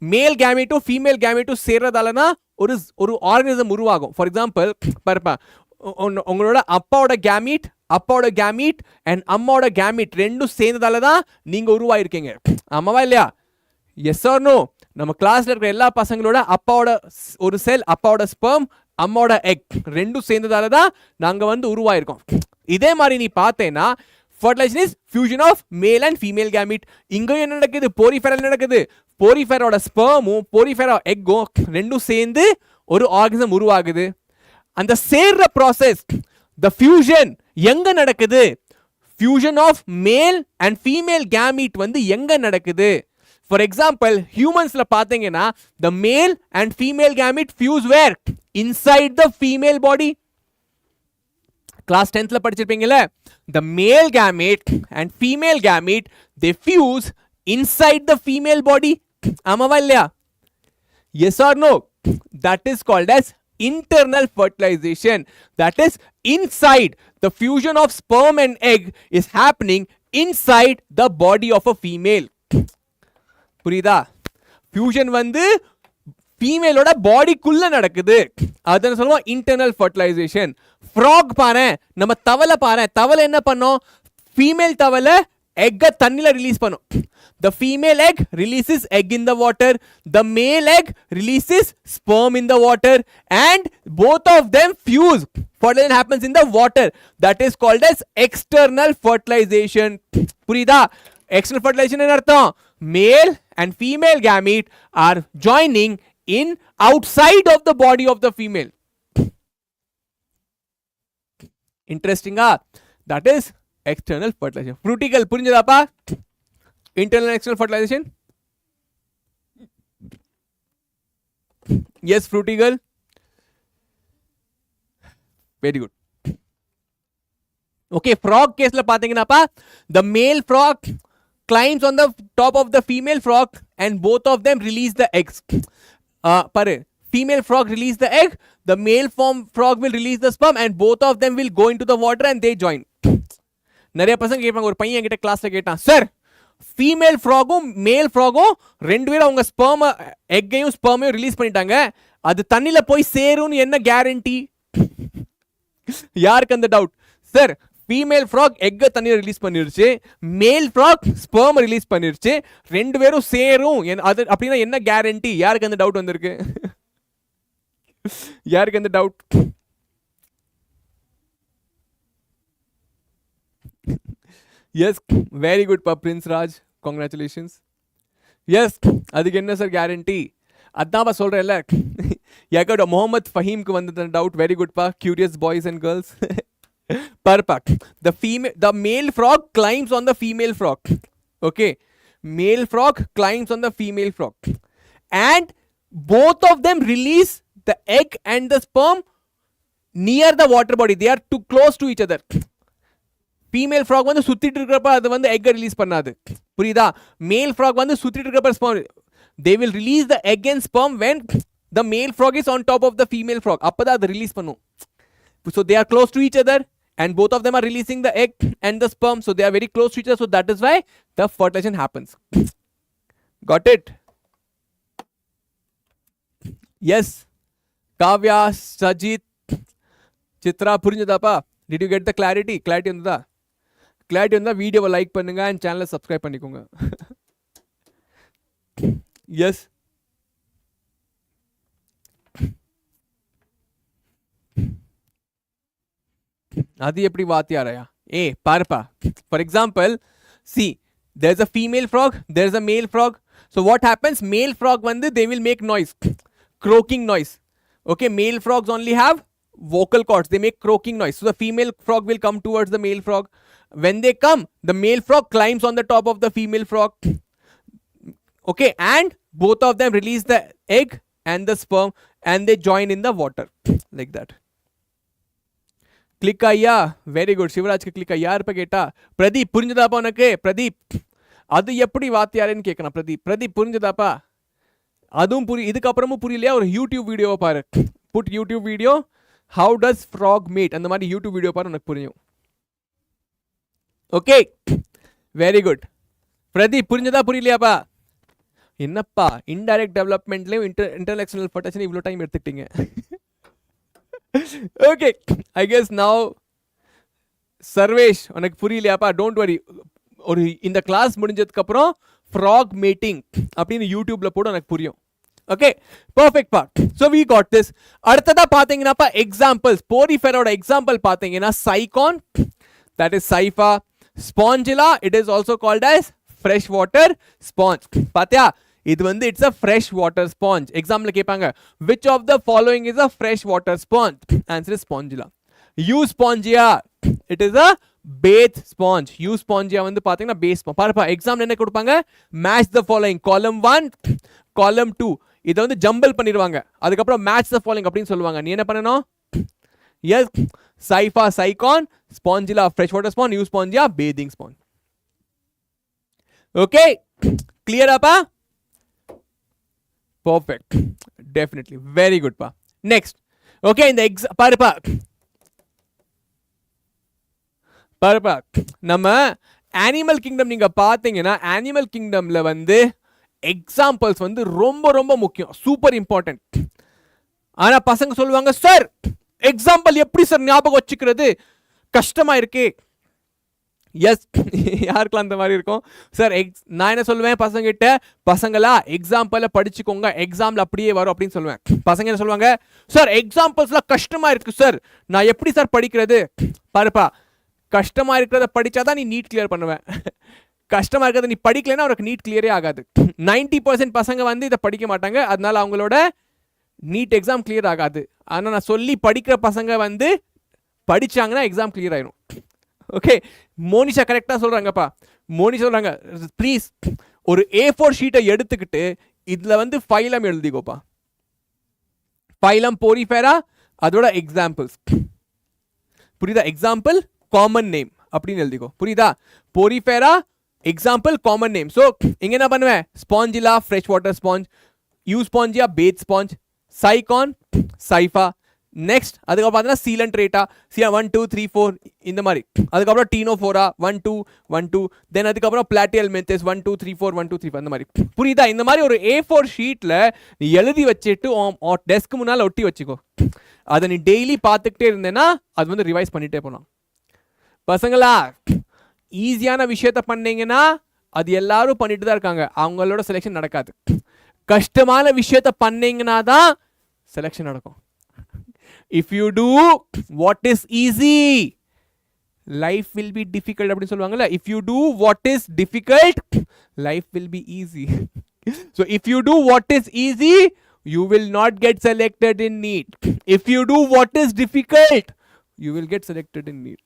மேல் கேமெட்டும் ஃபீமேல் கேமெட்டும் சேர்றதாலனா ஒரு ஆர்கனிசம் உருவாகும். ஃபார் எக்ஸாம்பிள் பாருப்பா, உங்களோட அப்பாவோட கேமீட் அண்ட் அம்மாவோட கேமீட் ரெண்டும் சேர்ந்ததால தான் நீங்க உருவாயிருக்கீங்க. ஆமாவா இல்லையா? Yes or no? நம்ம கிளாஸ்ல இருக்கிற எல்லா பசங்களோட அப்பாவோட ஒரு செல், அப்பாவோட ஸ்பெர்ம், அம்மாவோட எக் ரெண்டும் சேர்ந்ததால தான் நாங்க வந்து உருவாயிருக்கோம். இதே மாதிரி நீ பார்த்தேன்னா fertilization is fusion of male and female gamete. இங்க என்ன நடக்குது? போரிஃபெரா நடக்குது. போரிஃபெராவோட ஸ்பெர்மும் போரிஃபெரா எக்கும் ரெண்டும் சேர்ந்து ஒரு ஆர்கனிசம் உருவாகுது. அந்த சேர்ற ப்ராசஸ், the fusion எங்க நடக்குது? fusion of male and female gamete வந்து எங்க நடக்குது? For example, humans-ல பாத்தீங்கன்னா the male and female gamete fuse where? Inside the female body. Class 10th-ல படிச்சிருப்பீங்கல்ல, the male gamete and female gamete they fuse inside the female body. ஆமாவா இல்லையா? Yes or no? That is called as internal fertilization. That is inside. The fusion of sperm and egg is happening inside the body of a female. புரியுதா? Fusion வந்து ஃபீமேலோட பாடிக்குள்ள நடக்குது. அதான் சொல்லுவோம் internal fertilisation. Frock பாரு, நம்ம தவளை பாரு, தவளை என்ன பண்ணும்? ஃபீமேல் தவளை எக்க தண்ணில ரிலீஸ் பண்ணும். The female egg releases egg in the water, the male egg releases sperm in the water, and both of them fuse. Fertilization happens in the water. That is called as external fertilization. புரியுதா? External fertilization என்ன அர்த்தம்? Male and female gamete are joining in outside of the body of the female. Interesting ah? That is external fertilization. Frutical புரிஞ்சதாப்பா? Internal and external fertilization. Yes, frutical. Very good. Okay, frog case la pathina, the male frog climbs on the top of the female frog and both of them release the eggs. Female frog release the egg, the male frog will release the sperm, and both of them will go into the water and they join. நிறைய பசங்க கேட்பாங்க, ஒரு பையன் கிட்ட கிளாஸ்ல கேட்டான், sir female ஃப்ராகும் மேல் ஃப்ராகும் ரெண்டு பேரும் அவங்க ஸ்பெர்ம் எக்கையும் ஸ்பெர்மையும் ரிலீஸ் பண்ணிட்டாங்க, அது தண்ணில போய் சேரும்னு என்ன கேரண்டி? யாருக்கு அந்த டவுட்? சார் ஃபீமேல் ஃப்ராக் எக்க தண்ணியில ரிலீஸ் பண்ணிருச்சு, மேல் ஃப்ராக் ஸ்பெர்ம் ரிலீஸ் பண்ணிருச்சு, ரெண்டு பேரும் சேரும் அது அப்படின்னா என்ன கேரண்டி? யாருக்கு அந்த டவுட் வந்திருக்கு? யாருக்கு அந்த doubt? Yes, very good pa Prince Raj, congratulations. Yes, அதுக்கு என்ன சார் கேரண்டி? அதான் பா சொல்றேன்ல, யாக்கோட முகமது ஃபஹீம்க்கு வந்த டவுட். வெரி குட் பா, curious boys and girls. Perfect. The male frog climbs on the female frog. Okay, male frog climbs on the female frog, and both of them release the egg and the sperm near the water body. They are too close to each other. Female frock வந்து சுத்திட்டு இருக்கிறப்ப அது வந்து எக்கை release பண்ணாது, புரியுதா? மேல் frock வந்து சுத்திட்டு இருக்கிறப்ப sperm, they will release the egg and sperm when the male frog is on top of the female frog. அப்பதான் அது ரிலீஸ் பண்ணும். So they are close to each other and both of them are releasing the egg and the sperm, so they are very close to each other, so that is why the fertilization happens. Got it? Yes, Kavya, Sajit, Chitra, புரிஞ்சதாப்பா? Did you get the clarity? Clarity வந்ததா? Clarity வந்தால் வீடியோவை like பண்ணுங்க and சேனலை subscribe பண்ணிக்கோங்க. S, அது எப்படி வாத்தியாரையா? பாருப்பா, for example C, there is a female frog, there is a male frog. So what happens? Male frog வந்து they will make noise, croaking noise. Okay, male frogs only have vocal cords, they make croaking noise. So the female frog will come towards the male frog. When they come, the male frog climbs on the top of the female frog. Okay, and both of them release the egg and the sperm and they join in the water like that. Click ஐயா, very good. சிவராஜ்க்கு click யார் இப்ப கேட்டா? பிரதீப், புரிஞ்சதாப்பா உனக்கு? பிரதீப், அது எப்படி வாத்தியாரன்னு கேட்கணும். பிரதீப் புரிஞ்சதாப்பா? அதுவும் இதுக்கப்புறமும் புரியலையா? ஒரு யூடியூப் வீடியோவை பாரு, put YouTube video how does frog mate, அந்த மாதிரி யூடியூப் வீடியோ பாரு, உனக்கு புரியும். Okay, very good. பிரதீப் புரிஞ்சதா புரியலையாப்பா? என்னப்பா இன்டைரக்ட் டெவலப்மெண்ட்லயும் இன்டர்நெக்ஷனல் ஃபர்டிலைசேஷன் இவ்வளோ டைம் எடுத்துக்கிட்டீங்க. Okay, I guess now Sarvesh உனக்கு புரியலையாப்பா? டோன்ட் வரி, ஒரு இந்த கிளாஸ் முடிஞ்சதுக்கு அப்புறம் ஃப்ராக் மேட்டிங் அப்படின்னு யூடியூப்ல போட உனக்கு புரியும். Okay, perfect part. So we got this. அடுத்ததா பாத்தீங்கன்னா எக்ஸாம்பிள்ஸ், போரிஃபெராவோட எக்ஸாம்பிள் பாத்தீங்கன்னா Sycon, that is Saifa, Spongilla, it is also called as fresh water sponge. பாத்தியா, இது வந்து it's a fresh water sponge. Example கேட்பாங்க, which of the following is a fresh water sponge? Answer is Spongilla. Euspongia, it is a base sponge. Euspongia வந்து பாத்தீங்கன்னா base sponge. பாருப்பா, example என்ன கொடுப்பாங்க? Match the following, column 1, column 2. இதை வந்து jumble பண்ணிடுவாங்க, அதுக்கப்புறம் மேட்ச் த ஃபாலோயிங் அப்படின்னு சொல்லுவாங்க. நீ என்ன பண்ணணும்? Yes, scypha sycon, spongilla fresh water sponge, euspongia bathing sponge. Okay, கிளியராப்பா? பர்ஃபெக்ட், டெஃபினெட்லி, வெரி குட் பா. நெக்ஸ்ட், ஓகே, இந்த பாருப்பா, நம்ம அனிமல் கிங்டம் நீங்க பாத்தீங்கன்னா, அனிமல் கிங்டம்ல வந்து எக்ஸாம்பிள்ஸ் வந்து ரொம்ப ரொம்ப முக்கியம், சூப்பர் இம்பார்ட்டன்ட். ஆனா பசங்க சொல்லுவாங்க, சார் எக்ஸாம்பிள் எப்படி சார் ஞாபகம் வச்சுக்கிறது, கஷ்டமா இருக்கே. எஸ், யாருக்கெல்லாம் அந்த மாதிரி இருக்கும் சார்? நான் என்ன சொல்லுவேன் பசங்க கிட்ட, பசங்களா எக்ஸாம்பிள படிச்சுக்கோங்க, எக்ஸாம்ல அப்படியே வரும் அப்படின்னு சொல்லுவேன். பசங்க என்ன சொல்லுவாங்க, சார் எக்ஸாம்பிள்ஸ்லாம் கஷ்டமா இருக்கு சார், நான் எப்படி சார் படிக்கிறது? பாருப்பா, கஷ்டமா இருக்கிறத படிச்சாதான் நீ நீட் கிளியர் பண்ணுவேன். கஷ்டமா இருக்கிறத நீ படிக்கலைன்னா அவருக்கு நீட் கிளியரே ஆகாது. 90% பசங்க வந்து இதை படிக்க மாட்டாங்க, அதனால அவங்களோட நீட் எக்ஸாம் கிளியர் ஆகாது. ஆனால் நான் சொல்லி படிக்கிற பசங்க வந்து படிச்சாங்கன்னா எக்ஸாம் கிளியர் ஆயிடும். ஓகே, மோனிஷா கரெக்டாக சொல்கிறாங்கப்பா. மோனிஷா சொல்கிறாங்க, ப்ளீஸ் ஒரு A4 ஷீட்டை எடுத்துக்கிட்டு இதில் வந்து ஃபைலம் எழுதிக்கோப்பா. ஃபைலம் போரிஃபெரா, அதோட எக்ஸாம்பிள்ஸ். புரியுதா? எக்ஸாம்பிள் காமன் நேம் அப்படின்னு எழுதிக்கோ. புரியுதா? Porifera example common name. So இங்கே என்ன பண்ணுவேன், spongilla fresh water sponge, euspongia bath sponge, sycon scypha. Next அதுக்கப்புறம் பார்த்தீங்கன்னா சீலண்ட் ரேட்டா, 1 2 3 4 இந்த மாதிரி. அதுக்கப்புறம் டீனோஃபோரா 1 2 1 2. தென் அதுக்கப்புறம் பிளாட்டிஹெல்மின்தஸ் 1 2 3 4 1 2 3 4 அந்த மாதிரி. புரியுதா? இந்த மாதிரி ஒரு A4 ஷீட்டில் நீ எழுதி வச்சுட்டு டெஸ்க் முன்னால் ஒட்டி வச்சுக்கோ. அதை நீ டெய்லி பார்த்துக்கிட்டே இருந்தேன்னா அது வந்து ரிவைஸ் பண்ணிட்டே போகலாம். பசங்களா, ஈஸியான விஷயத்த பண்ணீங்கன்னா அது எல்லாரும் பண்ணிட்டு தான் இருக்காங்க, அவங்களோட செலெக்ஷன் நடக்காது. கஷ்டமான விஷயத்த பண்ணீங்கன்னா தான் செலெக்ஷன் நடக்கும். If you do what is easy, life will be difficult அப்படின்னு சொல்லுவாங்கல்ல. If you do what is difficult, life will be easy. So if you do what is easy, you will not get selected in NEET. If you do what is difficult, you will get selected in NEET.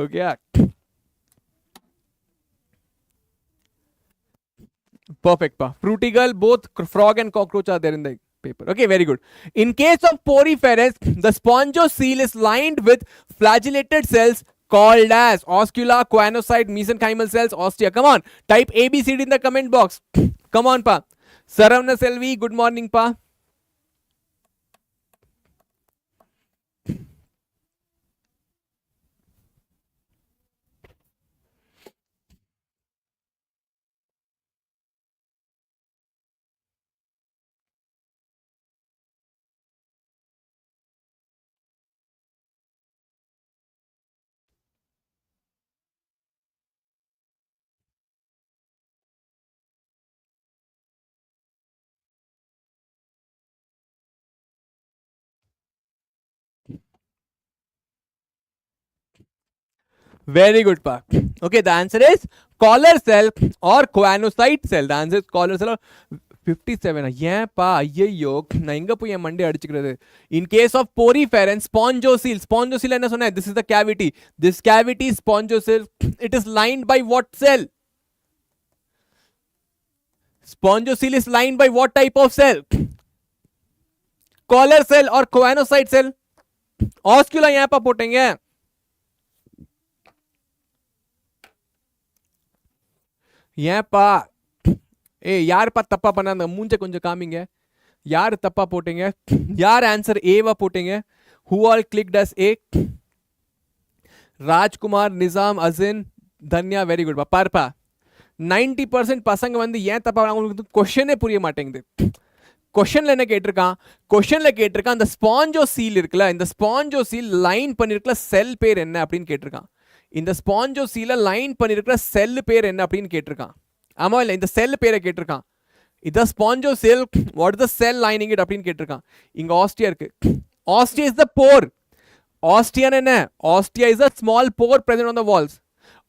Okay. Perfect pa. Fruity girl, both frog and cockroach are there in the paper. Okay, very good. In case of poriferans, the spongocoel is lined with flagellated cells called as oscula, choanocyte, mesenchymal cells, ostia. Come on, type ABCD in the comment box. Come on pa. Saravana Selvi, good morning pa. Very good pa. Okay, the answer is collar cell or choanocyte cell. The answer is collar cell or 57. ஏன் பா, ஐயோ நான் எங்க போய் என் Monday அடிச்சுக்கிறது. In case of poriferans, spongocoel. Spongocoel என்ன சொன்னேன்? This is the cavity. This cavity is spongocoel. It is lined by what cell? Spongocoel is lined by what type of cell? Collar cell or choanocyte cell? Oscula यहाँ पर போட்டேங்க. ஏன்பா யார் பா தப்பா பண்ண, அந்த மூஞ்ச கொஞ்சம் காமிங்க. யார் தப்பா போட்டீங்க? யார் ஆன்சர் ஏவா போட்டீங்க? Who all clicked as A? Rajkumar, Nizam, Asin, Dhanya. Very good பா. பார்ப்பா 90% பசங்க வந்து ஏன் தப்பா, அவங்களுக்கு கொஸ்டினே புரிய மாட்டேங்குது. கொஸ்டின்ல என்ன கேட்டிருக்கான்? கொஸ்டின்ல கேட்டிருக்கான் அந்த ஸ்பாஞ்சோசீல் இருக்குல்ல, இந்த ஸ்பாஞ்சோசீல் லைன் பண்ணிருக்கல செல் பேர் என்ன அப்படின்னு கேட்டிருக்கான். இந்த ஸ்பாஞ்சோசீல லைன் பண்ணிருக்கிற செல் பேர் என்ன அப்படின்னு கேட்டிருக்கான். ஆமா இல்ல, இந்த செல் பேரை கேட்டிருக்கான். இது spongocoel, what is the cell lining it அப்படின்னு கேட்டிருக்கான். இங்க ஆஸ்டியா இருக்கு. Ostia is the pore. Ostia என்ன? Ostia is a small pore present on the walls.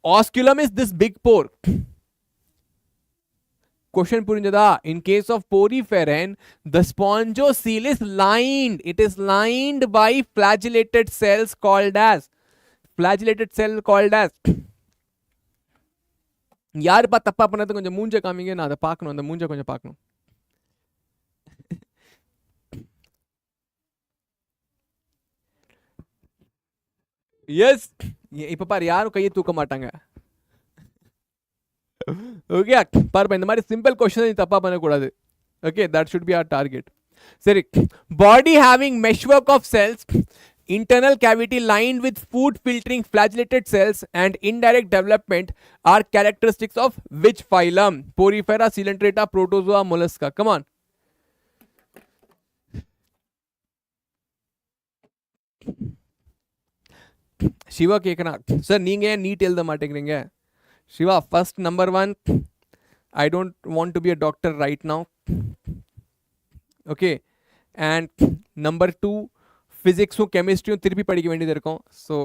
Osculum is this big pore. Question புரிஞ்சதா? In case of poriferan, the spongocoel is lined. It is lined by flagellated cells called as. Flagellated cell called as. யார் பா தப்பா பண்ணது கொஞ்சம் மூஞ்ச காமிங்க, நான் அதை பார்க்கணும், அந்த மூஞ்ச கொஞ்சம் பார்க்கணும். எஸ், இப்ப பாரு யாரும் கையை தூக்க மாட்டாங்க. ஓகே பாருப்பா, இந்த மாதிரி சிம்பிள் கொஸ்டின் நீ தப்பா பண்ணக்கூடாது. Okay, that should be our target. சரி, body having meshwork of cells internal cavity lined with food filtering flagellated cells and indirect development are characteristics of which phylum? Porifera, Coelenterata, Protozoa, Mollusca. Come on. Shiva கேக்குறா sir நீங்க ஏன் NEET எழுத மாட்டேங்கிறீங்க Shiva first number 1 I don't want to be a doctor right now okay and number 2 physics chemistry திருப்பி படிக்க வேண்டியது இருக்கும் so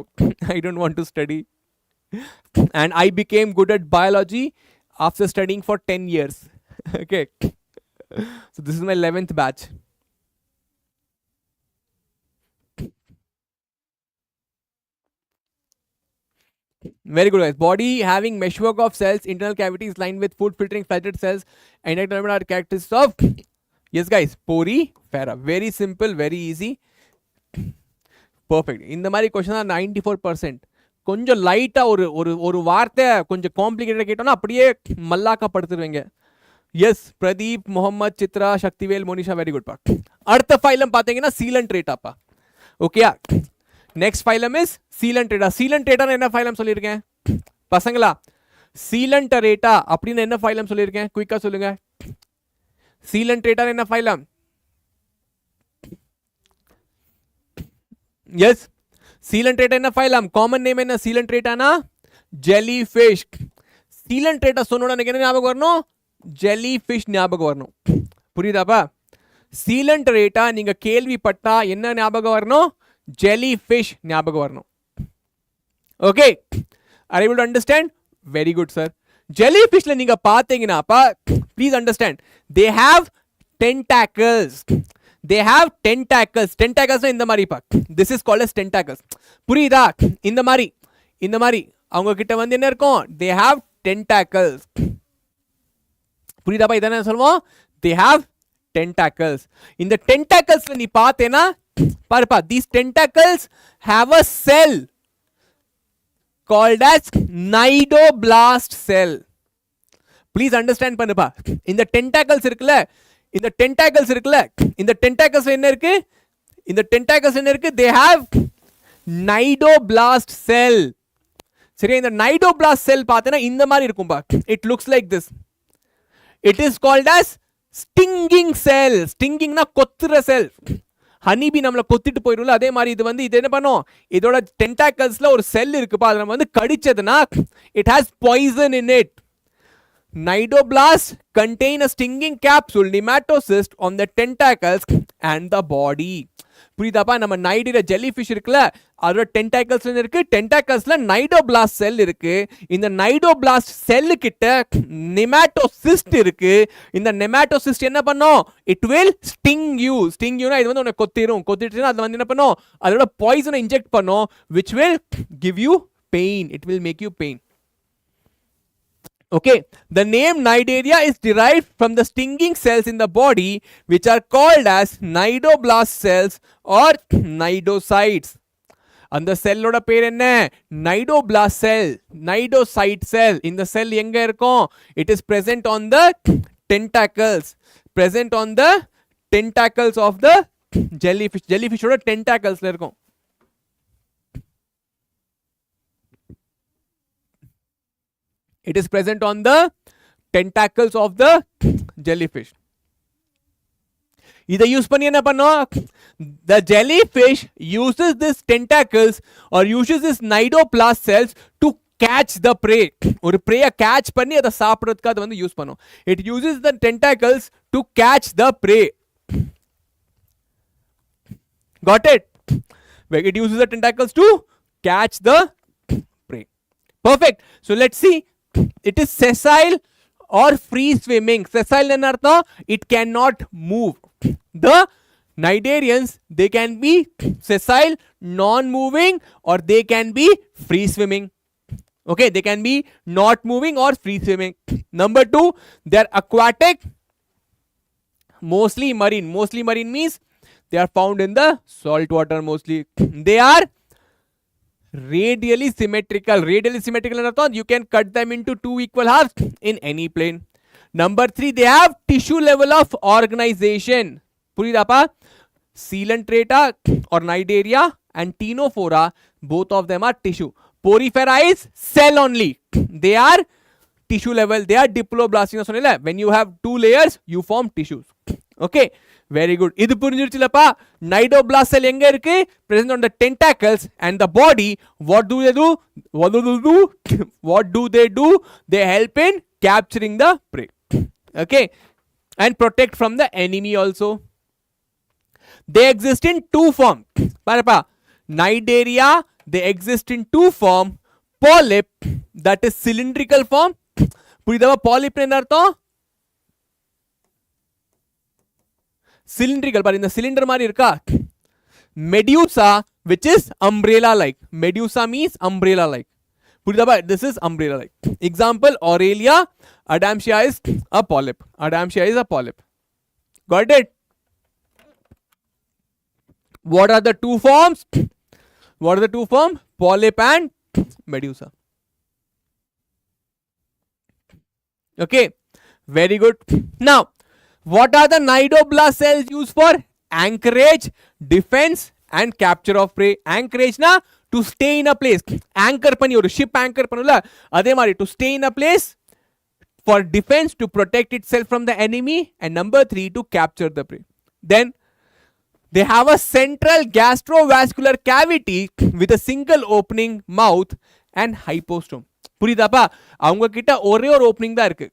I don't want to study and I became good at biology after studying for 10 years okay so this is my 11th batch very good guys body having meshwork of cells internal cavities lined with food filtering flagellated cells and are characteristics of yes guys porifera very simple very easy perfect இந்த மாதிரி question 94% கொஞ்சம் லைட்டா ஒரு ஒரு ஒரு வார்த்தை கொஞ்சம் காம்ப்ளிகேட்டடா கேட்டோம்னா அப்படியே மல்லாக்கா படுத்துருவீங்க yes Pradeep Mohammed Chitra Sakthivel Monisha very good பா அடுத்த ஃபைலம் பாத்தீங்கன்னா Coelenterata பா ஓகேயா next phylum is Coelenterata Coelenterata என்ன ஃபைலம் சொல்லியிருக்கேன் பசங்களா Coelenterata அப்படின்னு என்ன ஃபைலம் சொல்லியிருக்கேன் குயிக்கா சொல்லுங்க Coelenterata என்ன ஃபைலம் எஸ் Coelenterata என்ன ஃபைலம் காமன் நேம் என்ன Coelenterata னா ஜெல்லிஃபிஷ் Coelenterata சொன்னோட எனக்கு என்ன ஞாபகம் வரணும் ஜெல்லிஃபிஷ் ஞாபகம் வரணும் புரியுதாப்பா Coelenterata நீங்க கேள்விப்பட்டா என்ன ஞாபகம் வரணும் jellyfish ஞாபகம் வரணும் okay are you able to understand very good sir jellyfishல நீங்க பாத்தீங்கன்னாப்பா please understand they have tentacles tentacles இந்த மாதிரி பா this is called as tentacles புரியுதா இந்த மாதிரி அவங்க கிட்ட வந்து என்ன இருக்கும் they have tentacles புரியுதாப்பா இதானே சொல்லுவோம் they have tentacles இந்த tentaclesல நீ பார்த்தேனா பாருப்பா these tentacles have a cell called as cnidoblast cell please understand பண்ணுப்பா இந்த tentacles இருக்குல இந்த tentacles என்ன இருக்கு they have cnidoblast cell சரி இந்த cnidoblast cell பார்த்தேனா இந்த மாதிரி இருக்கும்பா it looks like this it is called as stinging cell stinging na கொத்துற cell honeybee நம்மள கொத்திட்டு போயிடும்ல அதே மாதிரி இது வந்து இது என்ன பண்ணும் இதோட டென்டாக்கல்ஸ்ல ஒரு செல் இருக்குப்பா அது நம்ம வந்து கடிச்சதுனா it has poison in it cnidoblast contain a stinging capsule nematocyst on the tentacles and the body புரியுதாப்பா நம்ம நைடில ஜெல்லிஃபிஷ் இருக்குல்ல அதோட டென்டாக்கல்ஸ் இருக்கு டென்டாக்கல்ஸ்ல நைடோபிளாஸ்ட் செல் இருக்கு இந்த நைடோபிளாஸ்ட் செல் கிட்ட நெமாட்டோசிஸ்ட் இருக்கு இந்த நெமாட்டோசிஸ்ட் என்ன பண்ணும் இட் வில் ஸ்டிங் யூனா இது வந்து உன்னை கொத்திட்டுனா அது வந்து என்ன பண்ணும் அதோட பாய்சனை இன்ஜெக்ட் பண்ணும் which will give you pain it will make you pain okay the name cnidaria is derived from the stinging cells in the body which are called as cnidoblast cells or cnidocytes அந்த செல்லோட பேர் என்ன cnidoblast cell cnidocyte cell இந்த செல் எங்க இருக்கும் it is present on the tentacles of the jellyfish ஓட tentaclesல இருக்கும் it is present on the tentacles of the jellyfish இதை use பண்ணி என்ன பண்ணும் the jellyfish uses this tentacles or uses this cnidoblast cells to catch the prey ஒரு prey catch பண்ணி அதை சாப்பிடுறதுக்கு அது வந்து யூஸ் பண்ணும் it uses the tentacles to catch the prey got it it uses the tentacles to catch the prey perfect so let's see it is sessile or free swimming sessile enna artham it cannot move the cnidarians they can be sessile non moving or they can be free swimming okay they can be not moving or free swimming number 2 they are aquatic mostly marine means they are found in the salt water mostly they are radially symmetrical you can cut them into two equal halves in any plane number 3 they have tissue level of organization புரியுதாப்பா Coelenterata or cnidaria and ctenophora, both of them are tissue. Porifera is cell only. They are tissue level. They are diploblastinous only. When you have two layers, you form tissues. Okay, very good. Idu purinjiruchilappa. Cnidoblast cell enga irukku? Present on the tentacles and the body. What do they do? What do they do? They help in capturing the prey. Okay, and protect from the enemy also. They exist in two forms. Parapa, cnidaria, they exist in two forms. Polyp, that is cylindrical form. புரியுதா? polyp என்ன அர்த்தம்? cylindrical, பாரு இந்த cylinder மாதிரி இருக்கா? medusa, which is umbrella like. medusa means umbrella like. புரியுதா? This is umbrella like. Example, Aurelia adamsia is a polyp. Adamsia is a polyp. Got it? What are the two forms? What are the two forms? Polyp and medusa. Okay, very good. Now, what are the cnidoblast cells used for? Anchorage, defense and capture of prey. Anchorage na, to stay in a place. Anchor pani oru ship anchor panula adhe mari, to stay in a place. For defense, to protect itself from the enemy, and number 3, to capture the prey. Then they have a central gastrovascular cavity with a single opening mouth and hypostome. புரியுதாப்பா? அவங்க கிட்ட ஒரே ஒரு opening தான் இருக்கு.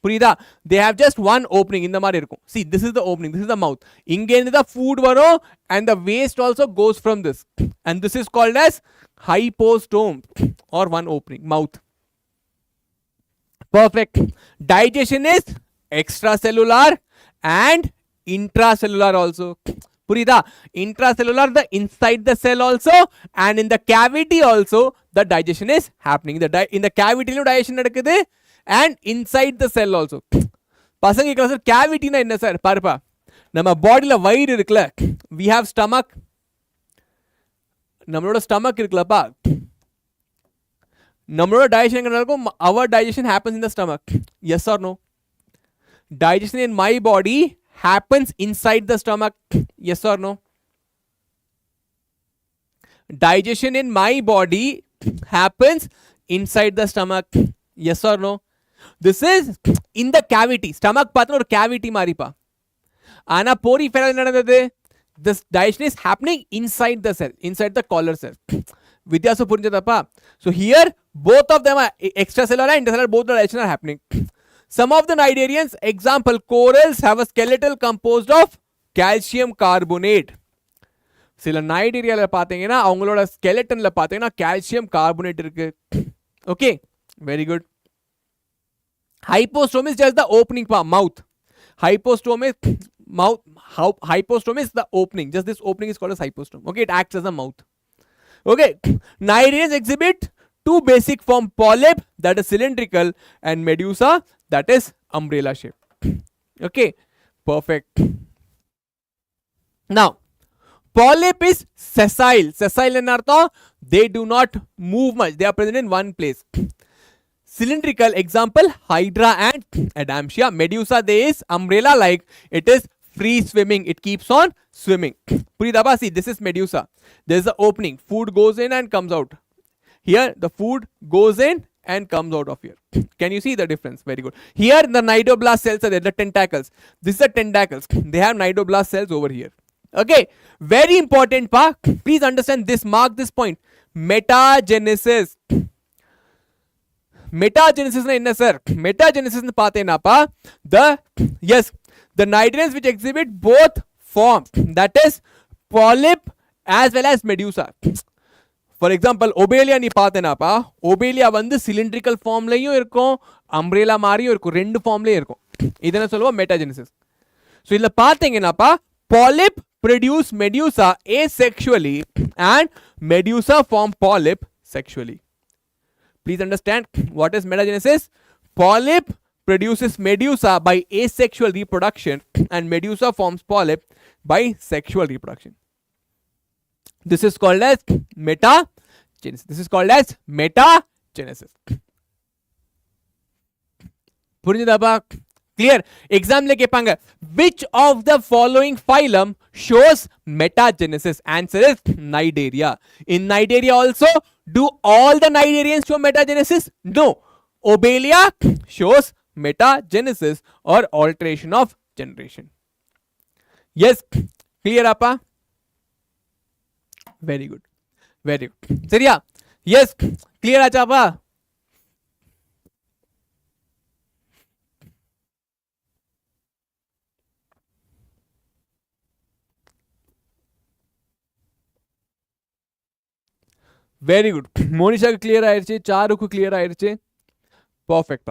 புரியுதா? they have just one opening. இந்த மாதிரி இருக்கும். see, this is the opening, this is the mouth. இங்க இருந்து தான் food வரும், and the waste also goes from this, and this is called as hypostome, or one opening mouth. Perfect. Digestion is extracellular and intracellular also. புரியுதா? intracellular, the inside the cell also, and in the cavity also the digestion is happening. In the cavity digestion நடக்குது, and inside the cell also. பசங்க கேக்குறாங்க sir கேவிட்டினா என்ன sir? பாருப்பா, நம்ம பாடியில வயிறு இருக்குல்ல, we have stomach. நம்மளோட stomach இருக்குல்லப்பா, நம்மளோட digestion எங்க நடக்கும்? Our digestion happens in the stomach. Yes or no? Digestion in my body happens inside the stomach. Yes or no? Digestion in my body happens inside the stomach. Yes or no? This is in the cavity. Stomach pathna or cavity maripa. Ana porifera nadadade. This digestion is happening inside the cell, inside the collar cell. Vidyasu purinjadappa. So here both of them are extracellular and intercellular, both the digestion are happening. Some of the cnidarians, example, corals have a skeletal composed of calcium carbonate. சில cnidaria பாத்தீங்கன்னா அவங்களோட skeletonல பாத்தீங்கன்னா calcium carbonate இருக்கு. Okay, very good. Hypostome is just the opening part, mouth. Hypostome is mouth. Hypostome is the opening. Just this opening is called as hypostome. Okay, it acts as a mouth. Okay, cnidarians exhibit two basic form: polyp, that is cylindrical, and medusa, that is umbrella shape. Okay, perfect. Now, polyp is sessile. Sessile in artha, they do not move much. They are present in one place. Cylindrical, example, hydra and adamsia. Medusa, they is umbrella like. It is free swimming. It keeps on swimming. Puridaba, see, this is medusa. There is the opening. Food goes in and comes out. Here the food goes in and comes out of here. Can you see the difference? Very good. Here the cnidoblast cells are there, the tentacles. This is the tentacles. They have cnidoblast cells over here. Okay, very important part. Please understand this, mark this point. Metagenesis. Metagenesis na enna sir? Metagenesis nu paathenappa, the cnidarians which exhibit both forms, that is polyp as well as medusa. For example, obelia நீ பார்த்தேனாப்பா, obelia வந்து cylindrical formலயும் இருக்கும், umbrella மாதிரியும் இருக்கும், ரெண்டு formலயும் இருக்கும். இத என்ன சொல்லுவோம்? metagenesis. So இதுல பார்த்தீங்கன்னாப்பா, polyp produce medusa asexually and medusa form polyp sexually. Please understand what is metagenesis. Polyp produces medusa by asexual reproduction and medusa forms polyp by sexual reproduction. This is called as metagenesis. This is called as metagenesis. புரிஞ்சுதாப்பா? clear exam le kepanga which of the following phylum shows metagenesis? Answer is cnidaria. In cnidaria also, do all the cnidarians show metagenesis? No. Obelia shows metagenesis or alteration of generation. Yes, clear appa? Very good, very good. Seriya? Yes, clear achapa? Very good. Monisha clear ஆயிருச்சு, சாருக்கு clear ஆயிருச்சு. Perfect.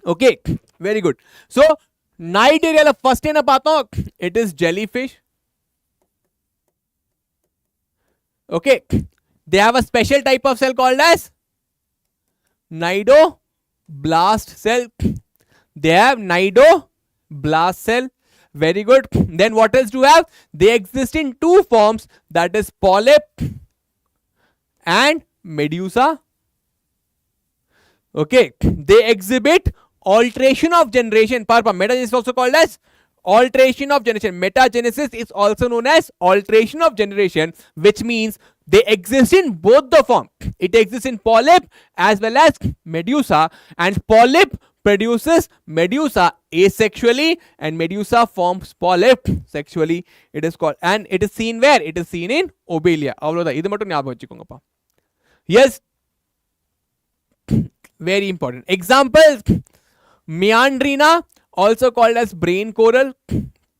Okay, very good. So cnidaria first என்ன பார்த்தோம்? It is jellyfish. Okay, they have a special type of cell called as cnidoblast cell. They have cnidoblast cell. Very good. Then what else do you have? They exist in two forms, that is polyp and medusa. Okay, they exhibit alteration of generation. Metagenesis is also called as alteration of generation. Metagenesis is also known as alteration of generation, which means they exist in both the form. It exists in polyp as well as medusa, and polyp produces medusa asexually and medusa forms polyp sexually. It is called, and it is seen where? It is seen in obelia. Idu mattum nyabagam vechikongappa. Yes, very important. Examples: meandrina, also called as brain coral;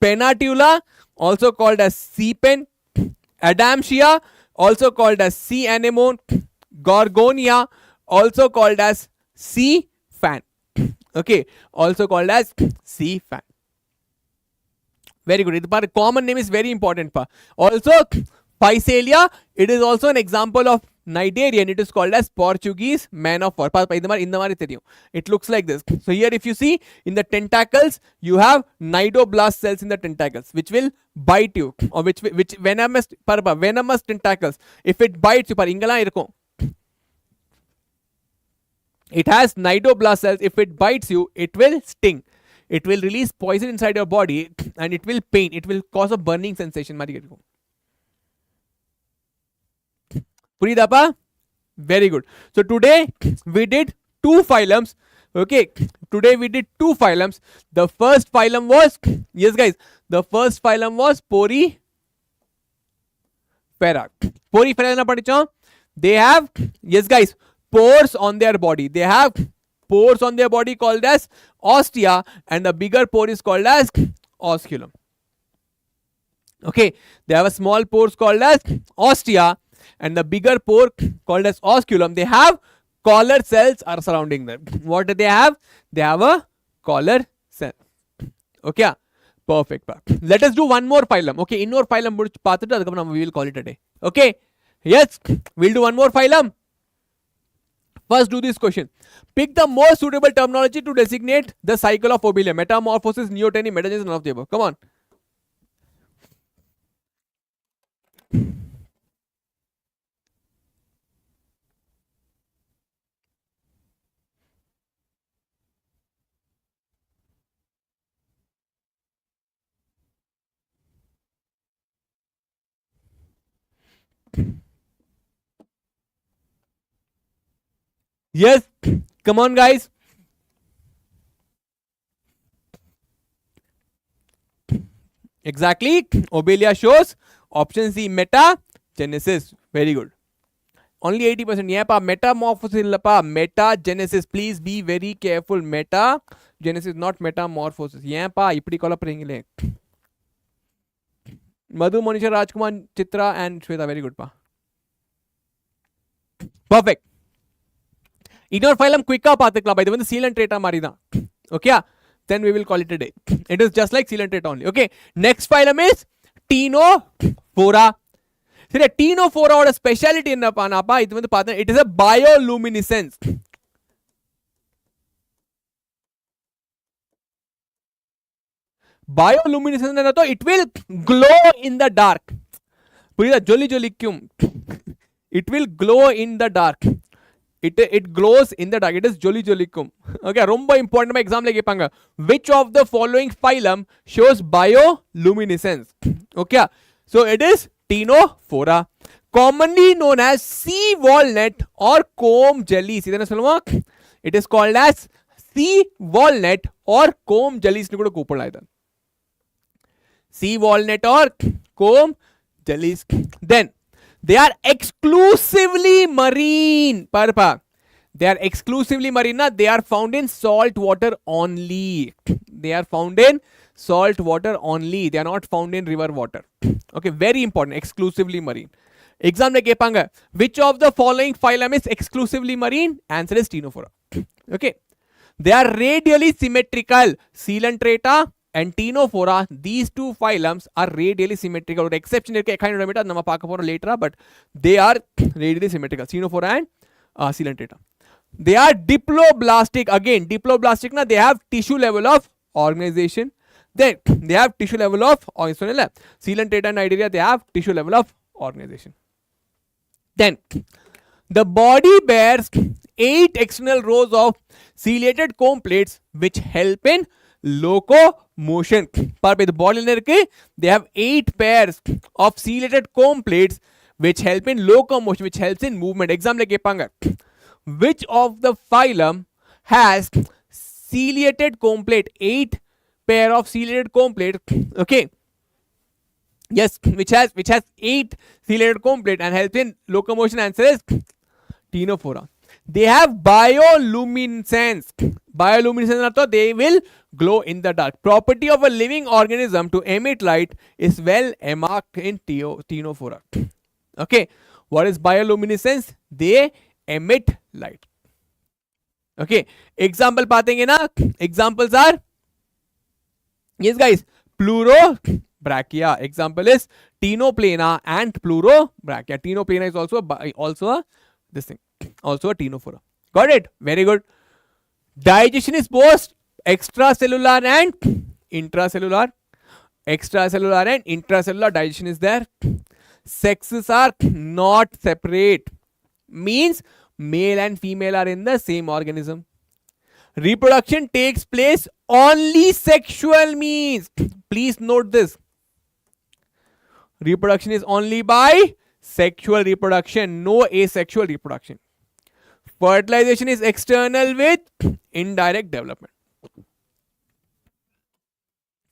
penatula, also called as sea pen; adamsia, also called as sea anemone; gorgonia, also called as sea fan. Okay, also called as sea fan. Very good. The common name is very important. Also, Physalia, it is also an example of cnidaria, and it is called as Portuguese man of war. It looks like this. So here if you see in the tentacles, you have cnidoblast cells in the tentacles which will bite you, or which venomous tentacles. If it bites you, it has cnidoblast cells. If it bites you, it will sting. It will release poison inside your body and it will pain. It will cause a burning sensation. Puridapa? Very good. So today we did two phylums. Okay, today we did two phylums. The first phylum was, yes guys, the first phylum was Porifera. Porifera, they have, yes guys, pores on their body. They have pores on their body called as ostia, and the bigger pore is called as aschelum. Okay, they have a small pores called as ostia, and the bigger pore called as aschelum. They have collar cells are surrounding them. What do they have? They have a collar cell. Okay, perfect. Let us do one more phylum. Okay, in more phylum we will call it a day. Okay, yes, we'll do one more phylum. First, do this question. Pick the most suitable terminology to designate the cycle of obelia: metamorphosis, neoteny, metagenesis, none of the above. Come on. Yes, come on guys. Exactly, obelia shows option C, metagenesis. Very good. Only 80%. Yeah, pa metamorphosis pa metagenesis. Please be very careful. Metagenesis, not metamorphosis. Yeah, pa ipdi call up ringile. Madhu, Monisha, Rajkumar, Chitra, and Shweta. Very good, pa. Perfect. Ignore phylum quicker pathikla by the way, the seal and trait marida. Okay, then we will call it a day. It is just like seal and trait only. Okay, next phylum is ctenophora. So the ctenophora or a speciality in the panapa, it is a bioluminescence. Bioluminescence, it will glow in the dark. It will glow in the dark. it glows in the dark. It is jolly jollykum. Okay, ரொம்ப important exam ல கேட்பாங்க. Which of the following phylum shows bioluminescence? Okay, so it is ctenophora, commonly known as sea walnut or comb jellies. இத என்ன சொல்லுவோம்? It is called as sea walnut or comb jellies னு கூட கூப்பிடலாம் இத. Sea walnut or comb jellies. Then they are exclusively marine. Parpa. They are exclusively marine. They are found in salt water only. They are found in salt water only. They are not found in river water. Okay, very important. Exclusively marine. Exam le kepanga. Which of the following phylum is exclusively marine? Answer is ctenophora. Okay. They are radially symmetrical. Coelenterata and ctenophora, these two phylums are radially symmetrical. Or exception echinodermata nama paaka porom later, but they are radially symmetrical. Ctenophora and coelenterata. They are diploblastic. Again, diploblastic na they have tissue level of organization. Then they have tissue level of organization. Coelenterata and cnidaria, they have tissue level of organization. Then the body bears 8 external rows of ciliated comb plates which help in locomotion. Parpe the body they have 8 pairs of ciliated comb plates which help in locomotion, which helps in movement. Example kepanga. Which of the phylum has ciliated comb plate? 8 pair of ciliated comb plate. Okay. Yes, which has 8 ciliated comb plate and helps in locomotion. Answer is ctenophora. They have bioluminescence. Bioluminescence, they will glow in the dark. Property of a living organism to emit light is well marked in ctenophora. Okay, what is bioluminescence? They emit light. Okay, example paatenge na. Examples are, yes guys, pleurobrachia. Example is ctenoplana and pleurobrachia. Ctenoplana is also this thing. Also a ctenophora. Got it? Very good. Digestion is both extracellular and intracellular. Extracellular and intracellular digestion is there. Sexes are not separate. Means male and female are in the same organism. Reproduction takes place only sexual means. Please note this. Reproduction is only by sexual reproduction, no asexual reproduction. Fertilization is external with indirect development.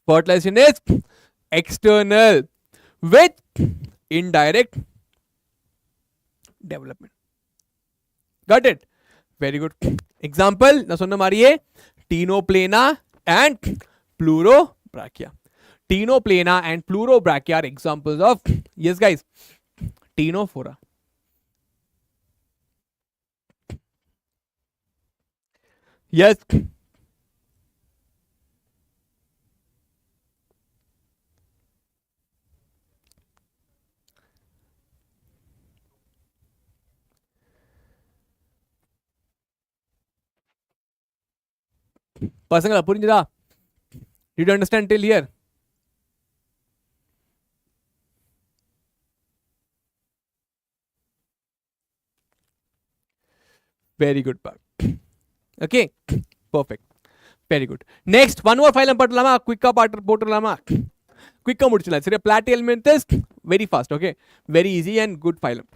Fertilization is external with indirect development. Got it? Very good. Example, na sonna mariye, ctenoplana and pleurobrachia. Ctenoplana and pleurobrachia are examples of, yes guys, ctenophora. Yes. பசங்களா புரிஞ்சுதா? Did you understand till here? Very good part. Okay, perfect. Very good. Next, one more phylum patlama, quick part potralama. Quick mudichila. Seri platyhelminthes, very fast. Okay, very easy and good phylum.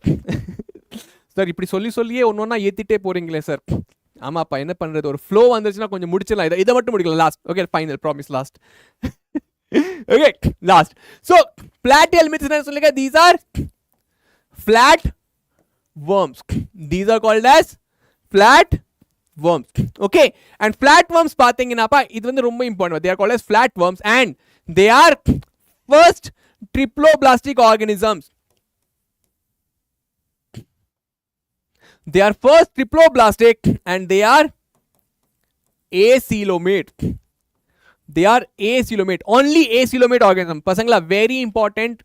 Sir, இப்படி சொல்லியே ஒன்னொன்னா ஏத்திட்டே போறீங்களே sir. ஆமாப்பா, என்ன பண்றது, ஒரு flow வந்துருச்சுன்னா கொஞ்சம் முடிச்சிடலாம். இதை மட்டும் முடிக்கலாம். Last. Okay, final promise last. Okay, last. So platyhelminthes என்ன சொல்லுங்க, these are flat worms. These are called as flat worms. Okay, and flat worms பாத்தீங்கன்னாப்பா இது வந்து ரொம்ப important. They are called as flat worms and they are first triploblastic organisms. They are first triploblastic and they are acoelomate. They are acoelomate. Only acoelomate organism. Pasangla, very important.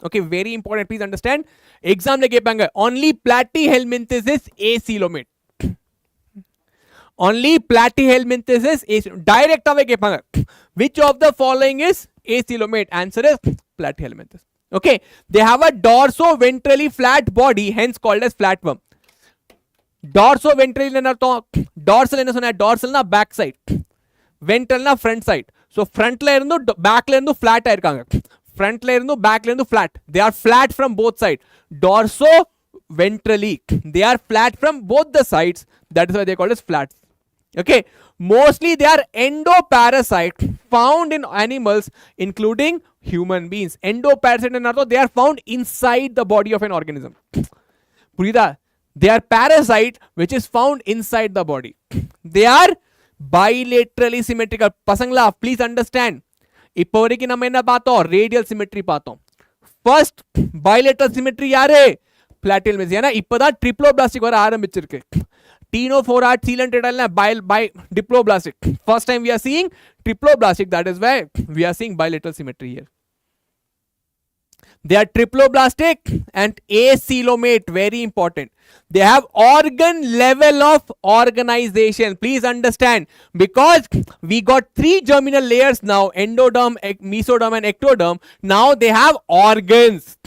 Okay, very important. Please understand. Exam le kepanga. Only platyhelminthes is acoelomate. Only platyhelminthes is direct away kepanga. Which of the following is acoelomate? Answer is platyhelminthes. Okay, they have a dorso-ventrally flat body, hence called as flatworm. Dorsoventral என்ன அர்த்தம்? Dorsal என்ன சொன்ன? டார்சல்னா back side, வென்ட்ரல்னா front side. So ஃப்ரண்ட்ல இருந்தும் பேக்ல இருந்தும் ஃபிளாட் ஆயிருக்காங்க. ஃப்ரண்ட்ல இருந்தும் பேக்ல இருந்தும் flat. They are flat from both side. Dorso ventrally, they are flat from both the sides. That is why they are called as flats. Okay, mostly they are endoparasite found in animals including human beings. Endoparasite and they are found inside the body of an organism. Purida, they are parasite which is found inside the body. They are bilaterally symmetrical. Pasangla, please understand. இப்போ வரைக்கும் நம்ம என்ன பார்த்தோம்? Radial symmetry பார்த்தோம். First bilateral symmetry யாரு? platyhelminthes. ஏன்னா இப்பதான் triploblastic வர ஆரம்பிச்சிருக்கு. ctenophora, cnidaria, by diploblastic. First time we are seeing triploblastic. That is why we are seeing bilateral symmetry here. They are triploblastic and acoelomate. Very important. They have organ level of organization. Please understand, because we got 3 germinal layers now: endoderm, mesoderm and ectoderm. Now they have organs.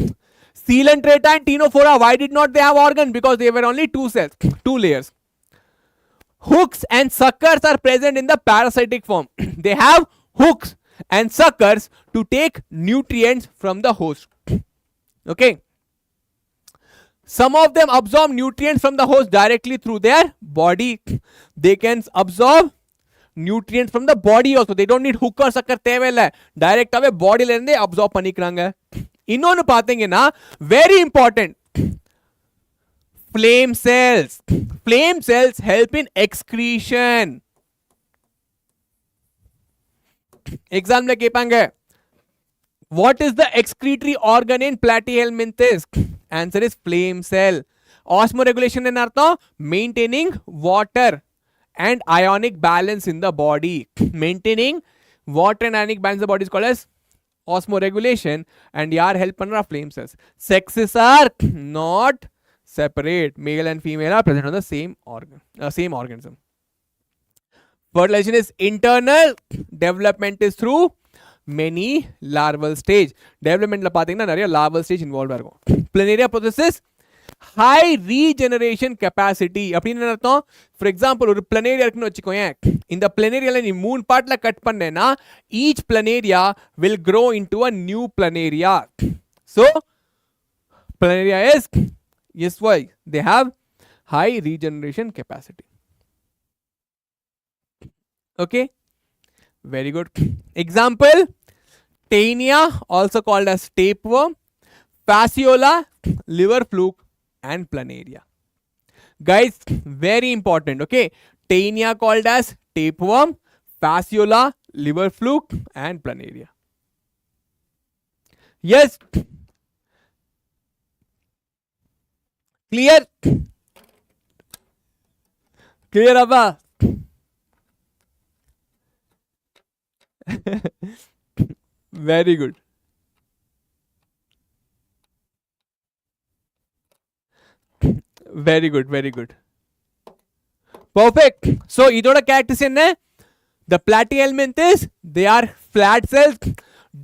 Coelenterata and ctenophora, why did not they have organ? Because they were only 2 cells, 2 layers. Hooks and suckers are present in the parasitic form. They have hooks and suckers to take nutrients from the host. Okay. Some of them absorb nutrients from the host directly through their body. They can absorb nutrients from the body also. They don't need hook or sucker. தேவையில்லை, டைரக்டாவே பாடியில இருந்தே absorb பண்ணிக்கிறாங்க. இன்னொன்னு பாத்தீங்கன்னா very important, flame cells. Flame cells help in excretion. Exam la கேட்பாங்க, what is the excretory organ in platyhelminthes? Answer is flame cell. Osmoregulation என்ன அர்த்தம்? Maintaining water and ionic balance in the body. Maintaining water and ionic balance in the body is called as osmoregulation, and yaar help panra flame cells. Sexes are not separate. Male and female are present on the same organ, same organism. Fertilization is internal. Development is through many larval stage. Development la pathina nariya larval stage involved ஆகும். Planaria possesses high regeneration capacity. அப்படினு அர்த்தம், for example ஒரு planaria இருக்குன்னு வச்சுக்கோயேன். இந்த பிளனேரியால நீ 3 பார்ட்ல cut பண்ணேன்னா each planaria will grow into a new planaria. So planaria is why they have high regeneration capacity. Okay, very good. Example: Taenia, also called as tapeworm, fasciola, liver fluke and planaria. Guys, very important. Okay, Taenia called as tapeworm, fasciola, liver fluke and planaria. Yes, clear? Clear abba? Very good. Very good, very good. Perfect. So idoda characters enna? The platyhelminthes, they are flat cells,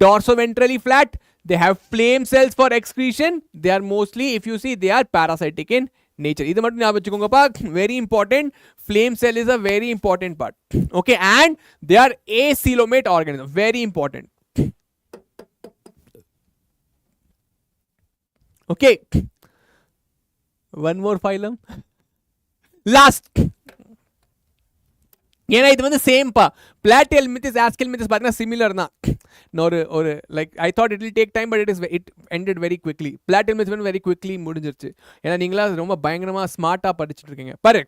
dorsoventrally flat. They have flame cells for excretion. They are mostly, if you see, they are parasitic in nature. Idu mattum nyabam vechukonga pa, very important. Flame cell is a very important part. Okay, and they are acoelomate organism, very important. Okay, one more phylum, last. ஏன்னா இது வந்து same பா. platyhelminthes, aschelminthes பார்த்தீங்கன்னா similar தான். ஒரு like I thought it will take time, but it ended very quickly. platyhelminthes வந்து very quickly முடிஞ்சிருச்சு. ஏன்னா நீங்களா ரொம்ப பயங்கரமாக ஸ்மார்ட்டாக படிச்சுட்டு இருக்கீங்க. பாரு,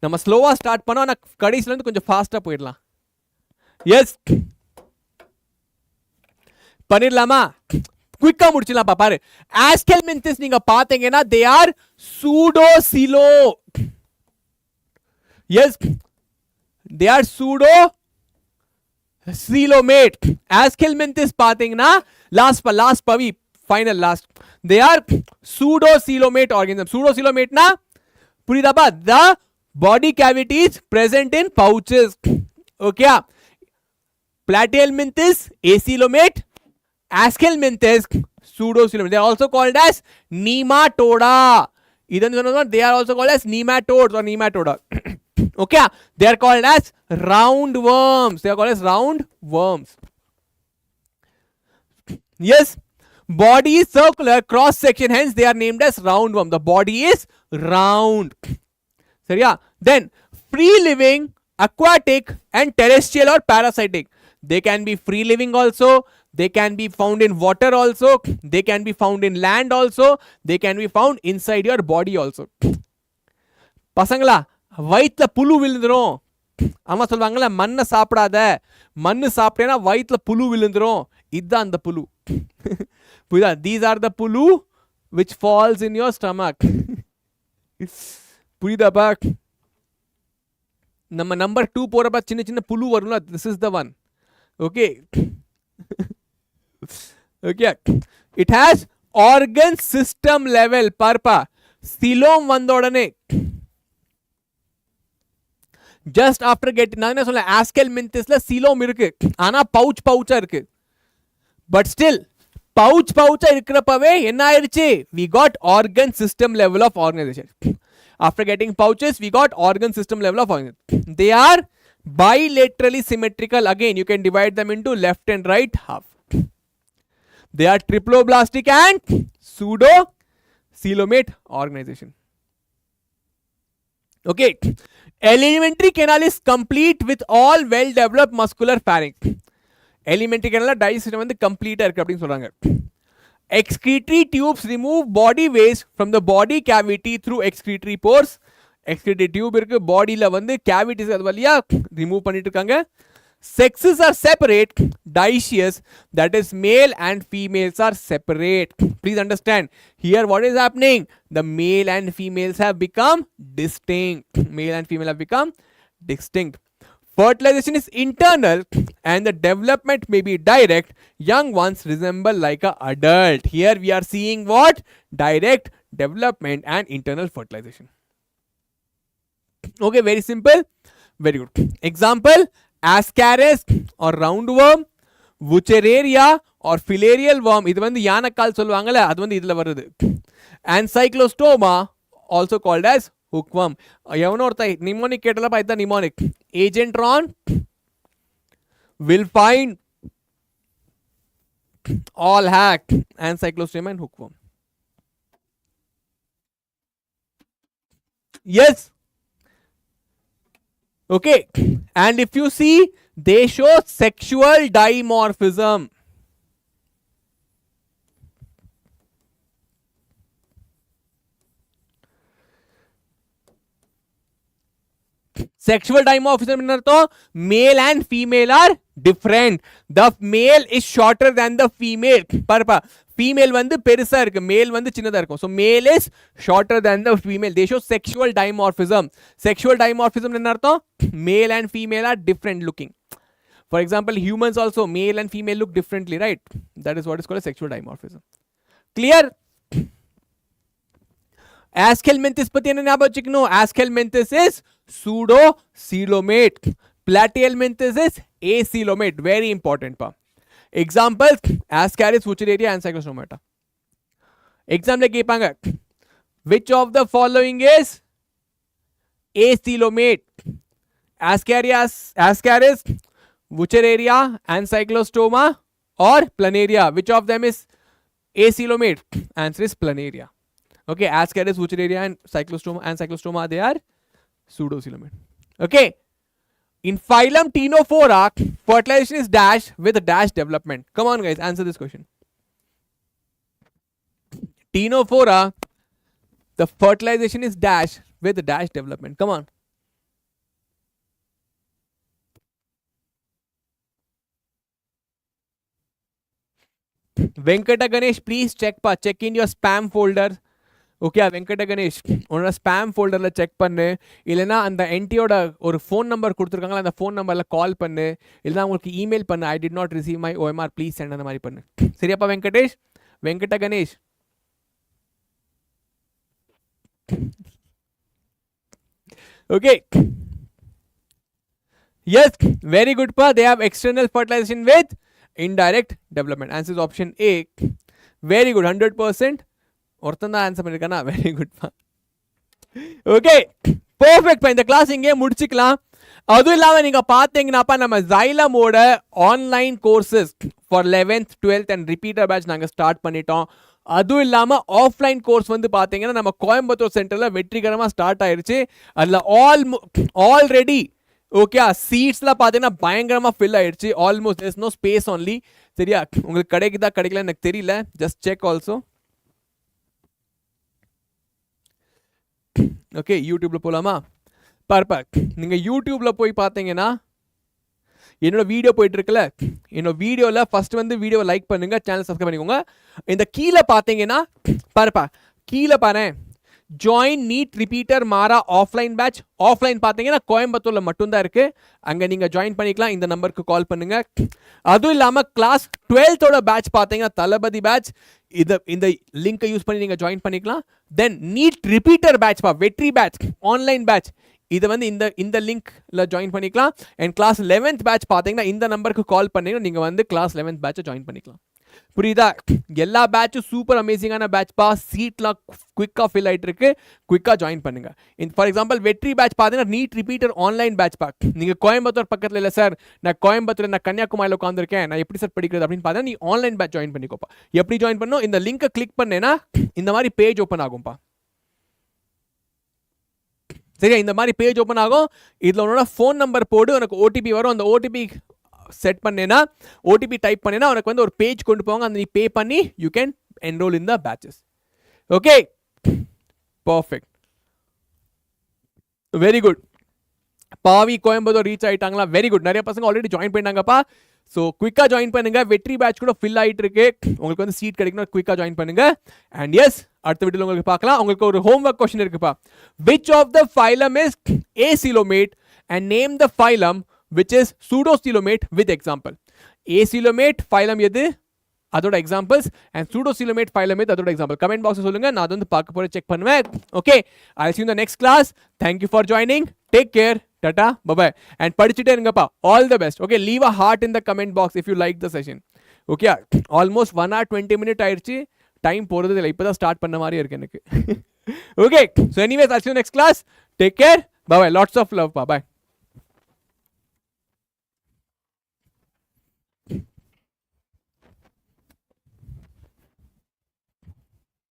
நம்ம ஸ்லோவாக ஸ்டார்ட் பண்ணோம், ஆனால் கடைசியிலேருந்து கொஞ்சம் ஃபாஸ்ட்டாக போயிடலாம். எஸ், பண்ணிடலாமா? குயிக்கா முடிச்சிடலாம். பாரு, aschelminthes நீங்க பார்த்தீங்கன்னா they are pseudo-silo. Yes, they are pseudo-coelomate. Aschelminthes பாத்தீங்கன்னா last Pavi final last. They are pseudo-coelomate organism. Pseudo-coelomate na புரியுதாப்பா? The body cavity is present in pouches. Okay, platyhelminthes acoelomate, aschelminthes pseudo-coelomate. They are also called as nematoda. They are also called as nematodes or nematoda. Okay, they are called as roundworms. They are called as roundworms. Yes, body is circular, cross section, hence they are named as roundworm. The body is round. So yeah, then free living, aquatic, and terrestrial or parasitic. They can be free living also. They can be found in water also. They can be found in land also. They can be found inside your body also. பசங்களா வயிற்றுல புழு விழுந்துரும். அம்மா சொல்லுவாங்கல்ல மண்ணை சாப்பிடாத, மண்ணு சாப்பிட்டேன்னா வயிற்றுல புழு விழுந்துரும். இதுதான் அந்த புழு. புரியுதா? These are the புழு which falls in your stomach. புரியுதாப்பா? நம்ம நம்பர் 2 போறப்ப சின்ன சின்ன புழு வரும்ல, this is the one. Okay. Okay. It has organ system level. பார்ப்பா Xylem வந்த உடனே just after getting, நான் என்ன சொல்ல, aschelminthesல Xylem இருக்கு, ஆனா பவுச்சா இருக்கு. But still பவுச்சா இருக்கிறப்பவே என்ன ஆயிருச்சு, we got organ system level of organization. After getting pouches, we got organ system level of organization. They are bilaterally symmetrical. Again, you can divide them into left and right half. They are triploblastic and pseudo coelomate organization. Okay. Alimentary canal is complete with all well developed muscular pharynx. Alimentary canal digestion வந்து கம்ப்ளீட்டா இருக்கு அப்படினு சொல்றாங்க. Excretory tubes remove body waste from the body cavity through excretory pores. Excretory tube இருக்கு, பாடியில வந்து cavities அது வழியா remove பண்ணிட்டு இருக்காங்க. Sexes are separate, dioecious, that is male and females are separate. Please understand, here what is happening? The male and females have become distinct. Male and female have become distinct. Fertilization is internal and the development may be direct. Young ones resemble like an adult. Here we are seeing what? Direct development and internal fertilization. Okay, very simple. Very good. Example, ascaris or roundworm, wuchereria or filarial worm. இது வந்து யானைக்கால் சொல்லுவாங்கல, அது வந்து இதுல வருது. And cyclostoma, also called as hookworm. எவனோ ஒருத்த mnemonic கேட்டலப்பா, இதுதான் mnemonic. Agentron will find all hack and cyclostoma and hookworm. Yes. Okay, and if you see, they show sexual dimorphism. Sexual dimorphism in artham, male and female are different. The male is shorter than the female. Parpa female வந்து பெருசா இருக்கு, male வந்து சின்னதா இருக்கும். So male is shorter than the female. They show sexual dimorphism. Sexual dimorphism என்ன அர்த்தம்? Male and female are different looking. For example, humans also, male and female look differently, right? That is what is called a sexual dimorphism. Clear? Aschelminthes பத்தி என்ன ஞாபகம் வச்சுக்கணும்? Aschelminthes is pseudo coelomate. Platyhelminthes is acoelomate. Very important pa. Examples, ascaris, wuchereria and cyclostomata. Example கேட்பாங்க, which of the following is acoelomate? Ascaris, wuchereria and cyclostoma or planaria. Which of them is acoelomate? Answer is planaria. Okay, ascaris, wuchereria and cyclostoma they are pseudo coelomate. Okay. In phylum ctenophora, fertilization is dash with dash development. Come on guys, answer this question. Ctenophora, the fertilization is dash with dash development. Come on. Venkata Ganesh, please check in your spam folder. Okay, Venkata Ganesh உன்னோட spam ஃபோல்டரில் check பண்ணு, இல்லைனா அந்த என்டியோட ஒரு phone number கொடுத்துருக்காங்களா, அந்த phone நம்பரில் கால் பண்ணு, இல்லைனா உங்களுக்கு இமெயில் பண்ணு, I did not receive my OMR please send, அந்த மாதிரி பண்ணு. சரியாப்பா Venkatesh, Venkata Ganesh. Okay, yes, very good பா. They have external fertilization with indirect development. Answer is option A. Very good, 100%. ஒருத்தன் தான் ஆன்சர் பண்ணிருக்கானா, வெரி குட். Okay perfect. இந்த கிளாஸ் இங்கே முடிச்சுக்கலாம். அதுவும் இல்லாம நீங்க பாத்தீங்கன்னாப்பா நம்ம Xylemோட online courses for 11th 12th and repeater batch நாங்க ஸ்டார்ட் பண்ணிட்டோம். அதுவும் இல்லாம ஆஃப்லைன் கோர்ஸ் வந்து பாத்தீங்கன்னா நம்ம கோயம்புத்தூர் சென்டர்ல வெற்றிகரமா ஸ்டார்ட் ஆயிருச்சு. அதுல ஆல்ரெடி ஓகே சீட்ஸ்லாம் பாத்தீங்கன்னா பயங்கரமா ஃபில் ஆயிடுச்சு. Almost there's no space only. சரியா, உங்களுக்கு கிடைக்குதா கிடைக்கல எனக்கு தெரியல. Just check also. ஓகே யூடியூப்ல போலாமா? பர்ஃபெக்ட். நீங்க யூடியூப்ல போய் பார்த்தீங்கன்னா என்னோட வீடியோ போயிட்டு இருக்குல்ல, என்னோட வீடியோல ஃபர்ஸ்ட் வந்து வீடியோ லைக் பண்ணுங்க, சேனல் சப்ஸ்கிரைப் பண்ணிக்கோங்க. இந்த கீழே பார்த்தீங்கன்னா கீழே பாரு ஜாயின் நீட் ரிப்பீட்டர் மாரா ஆஃப்லைன் பேட்ச். ஆஃப்லைன் பார்த்தீங்கன்னா கோயம்புத்தூர்ல மட்டும்தான் இருக்கு. அங்கே நீங்க ஜாயின் பண்ணிக்கலாம். இந்த நம்பருக்கு கால் பண்ணுங்க. அதுவும் இல்லாமல் கிளாஸ் 12th பேட்ச் பார்த்தீங்கன்னா தளபதி பேட்ச். இந்த லிங்கை யூஸ் பண்ணி நீங்க ஜாயின் பண்ணிக்கலாம். தென் நீட் ரிப்பீட்டர் பேட்ச் வெற்றி பேட்ச் ஆன்லைன் பேட்ச், இது வந்து இந்த லிங்க்ல ஜாயின் பண்ணிக்கலாம். அண்ட் கிளாஸ் 11th பேட்ச் பார்த்தீங்கன்னா இந்த நம்பருக்கு கால் பண்ணீங்கன்னா நீங்கள் வந்து கிளாஸ் 11th பேட்சை ஜாயின் பண்ணிக்கலாம். புரியுதா? எல்லா பேட்சும் சூப்பர் அமேசிங்கான பேட்ச்பா. சீட்லாம் குயிக்காக ஃபில் ஆகிட்டு இருக்கு. குயிக்காக ஜாயின் பண்ணுங்க. ஃபார் எக்ஸாம்பிள் வெற்றி பேட்ச் பார்த்தீங்கன்னா நீட் ரிப்பீட்டர் ஆன்லைன் பேட்ச் பா. நீங்கள் கோயம்புத்தூர் பக்கத்தில் இல்லை சார், நான் கோயம்புத்தூர் நான் கன்னியாகுமரியில் உட்காந்துருக்கேன், நான் எப்படி சார் படிக்கிறது அப்படின்னு பார்த்தா நீ ஆன்லைன் பேட்ச் ஜாயின் பண்ணிக்கோப்பா. எப்படி ஜாயின் பண்ணணும்? இந்த லிங்கை கிளிக் பண்ணேன்னா இந்த மாதிரி பேஜ் ஓப்பன் ஆகும்பா. சரியா, இந்த மாதிரி பேஜ் ஓப்பன் ஆகும். இதில் உன்னோட ஃபோன் நம்பர் போடு, உனக்கு ஓடிபி வரும். அந்த ஓடிபி செட் பண்ணேன்னா, ஓடிபி டைப் பண்ணேன்னா உனக்கு வந்து ஒரு பேஜ் கொண்டு போவாங்க. அந்த நீ பே பண்ணி you can enroll in the batches. Okay perfect, very good. Bhavi Coimbatore reach ஆயிட்டாங்களா? Very good. நிறைய பசங்க ஆல்ரெடி ஜாயின் பண்ணிட்டாங்கப்பா. ஸோ குயிக்காக ஜாயின் பண்ணுங்க. வெற்றி பேட்ச் கூட ஃபில் ஆகிட்டு இருக்கு. உங்களுக்கு வந்து சீட் கிடைக்கணும், குயிக்காக ஜாயின் பண்ணுங்க. அண்ட் எஸ், அடுத்த வீடியோவில் உங்களுக்கு பார்க்கலாம். உங்களுக்கு ஒரு ஹோம்ஒர்க் கொஸ்டின் இருக்குப்பா. Which of the phylum is acylomate and name the phylum which is pseudocoelomate with example. acylomate phylum எது, அதோட எக்ஸாம்பிள்ஸ், அண்ட் pseudocoelomate phylum எது, அதோட எக்ஸாம்பிள் கமெண்ட் பாக்ஸ் சொல்லுங்க. நான் வந்து பார்க்க போற செக் பண்ணுவேன். Okay, I see you in the next class. Thank you for joining. Take care. Tata, bye bye. And படிச்சிட்டே இருங்கப்பா. All the best. Okay, leave a heart in the comment box if you like the session. Okay, almost 1 hour 20 minutes ஆயிடுச்சு. Time போறது இல்லை, இப்பதான் start பண்ண மாதிரி இருக்கு எனக்கு. Okay, so anyways, I'll see you next class. Take care. Bye bye. Lots of love. Bye bye.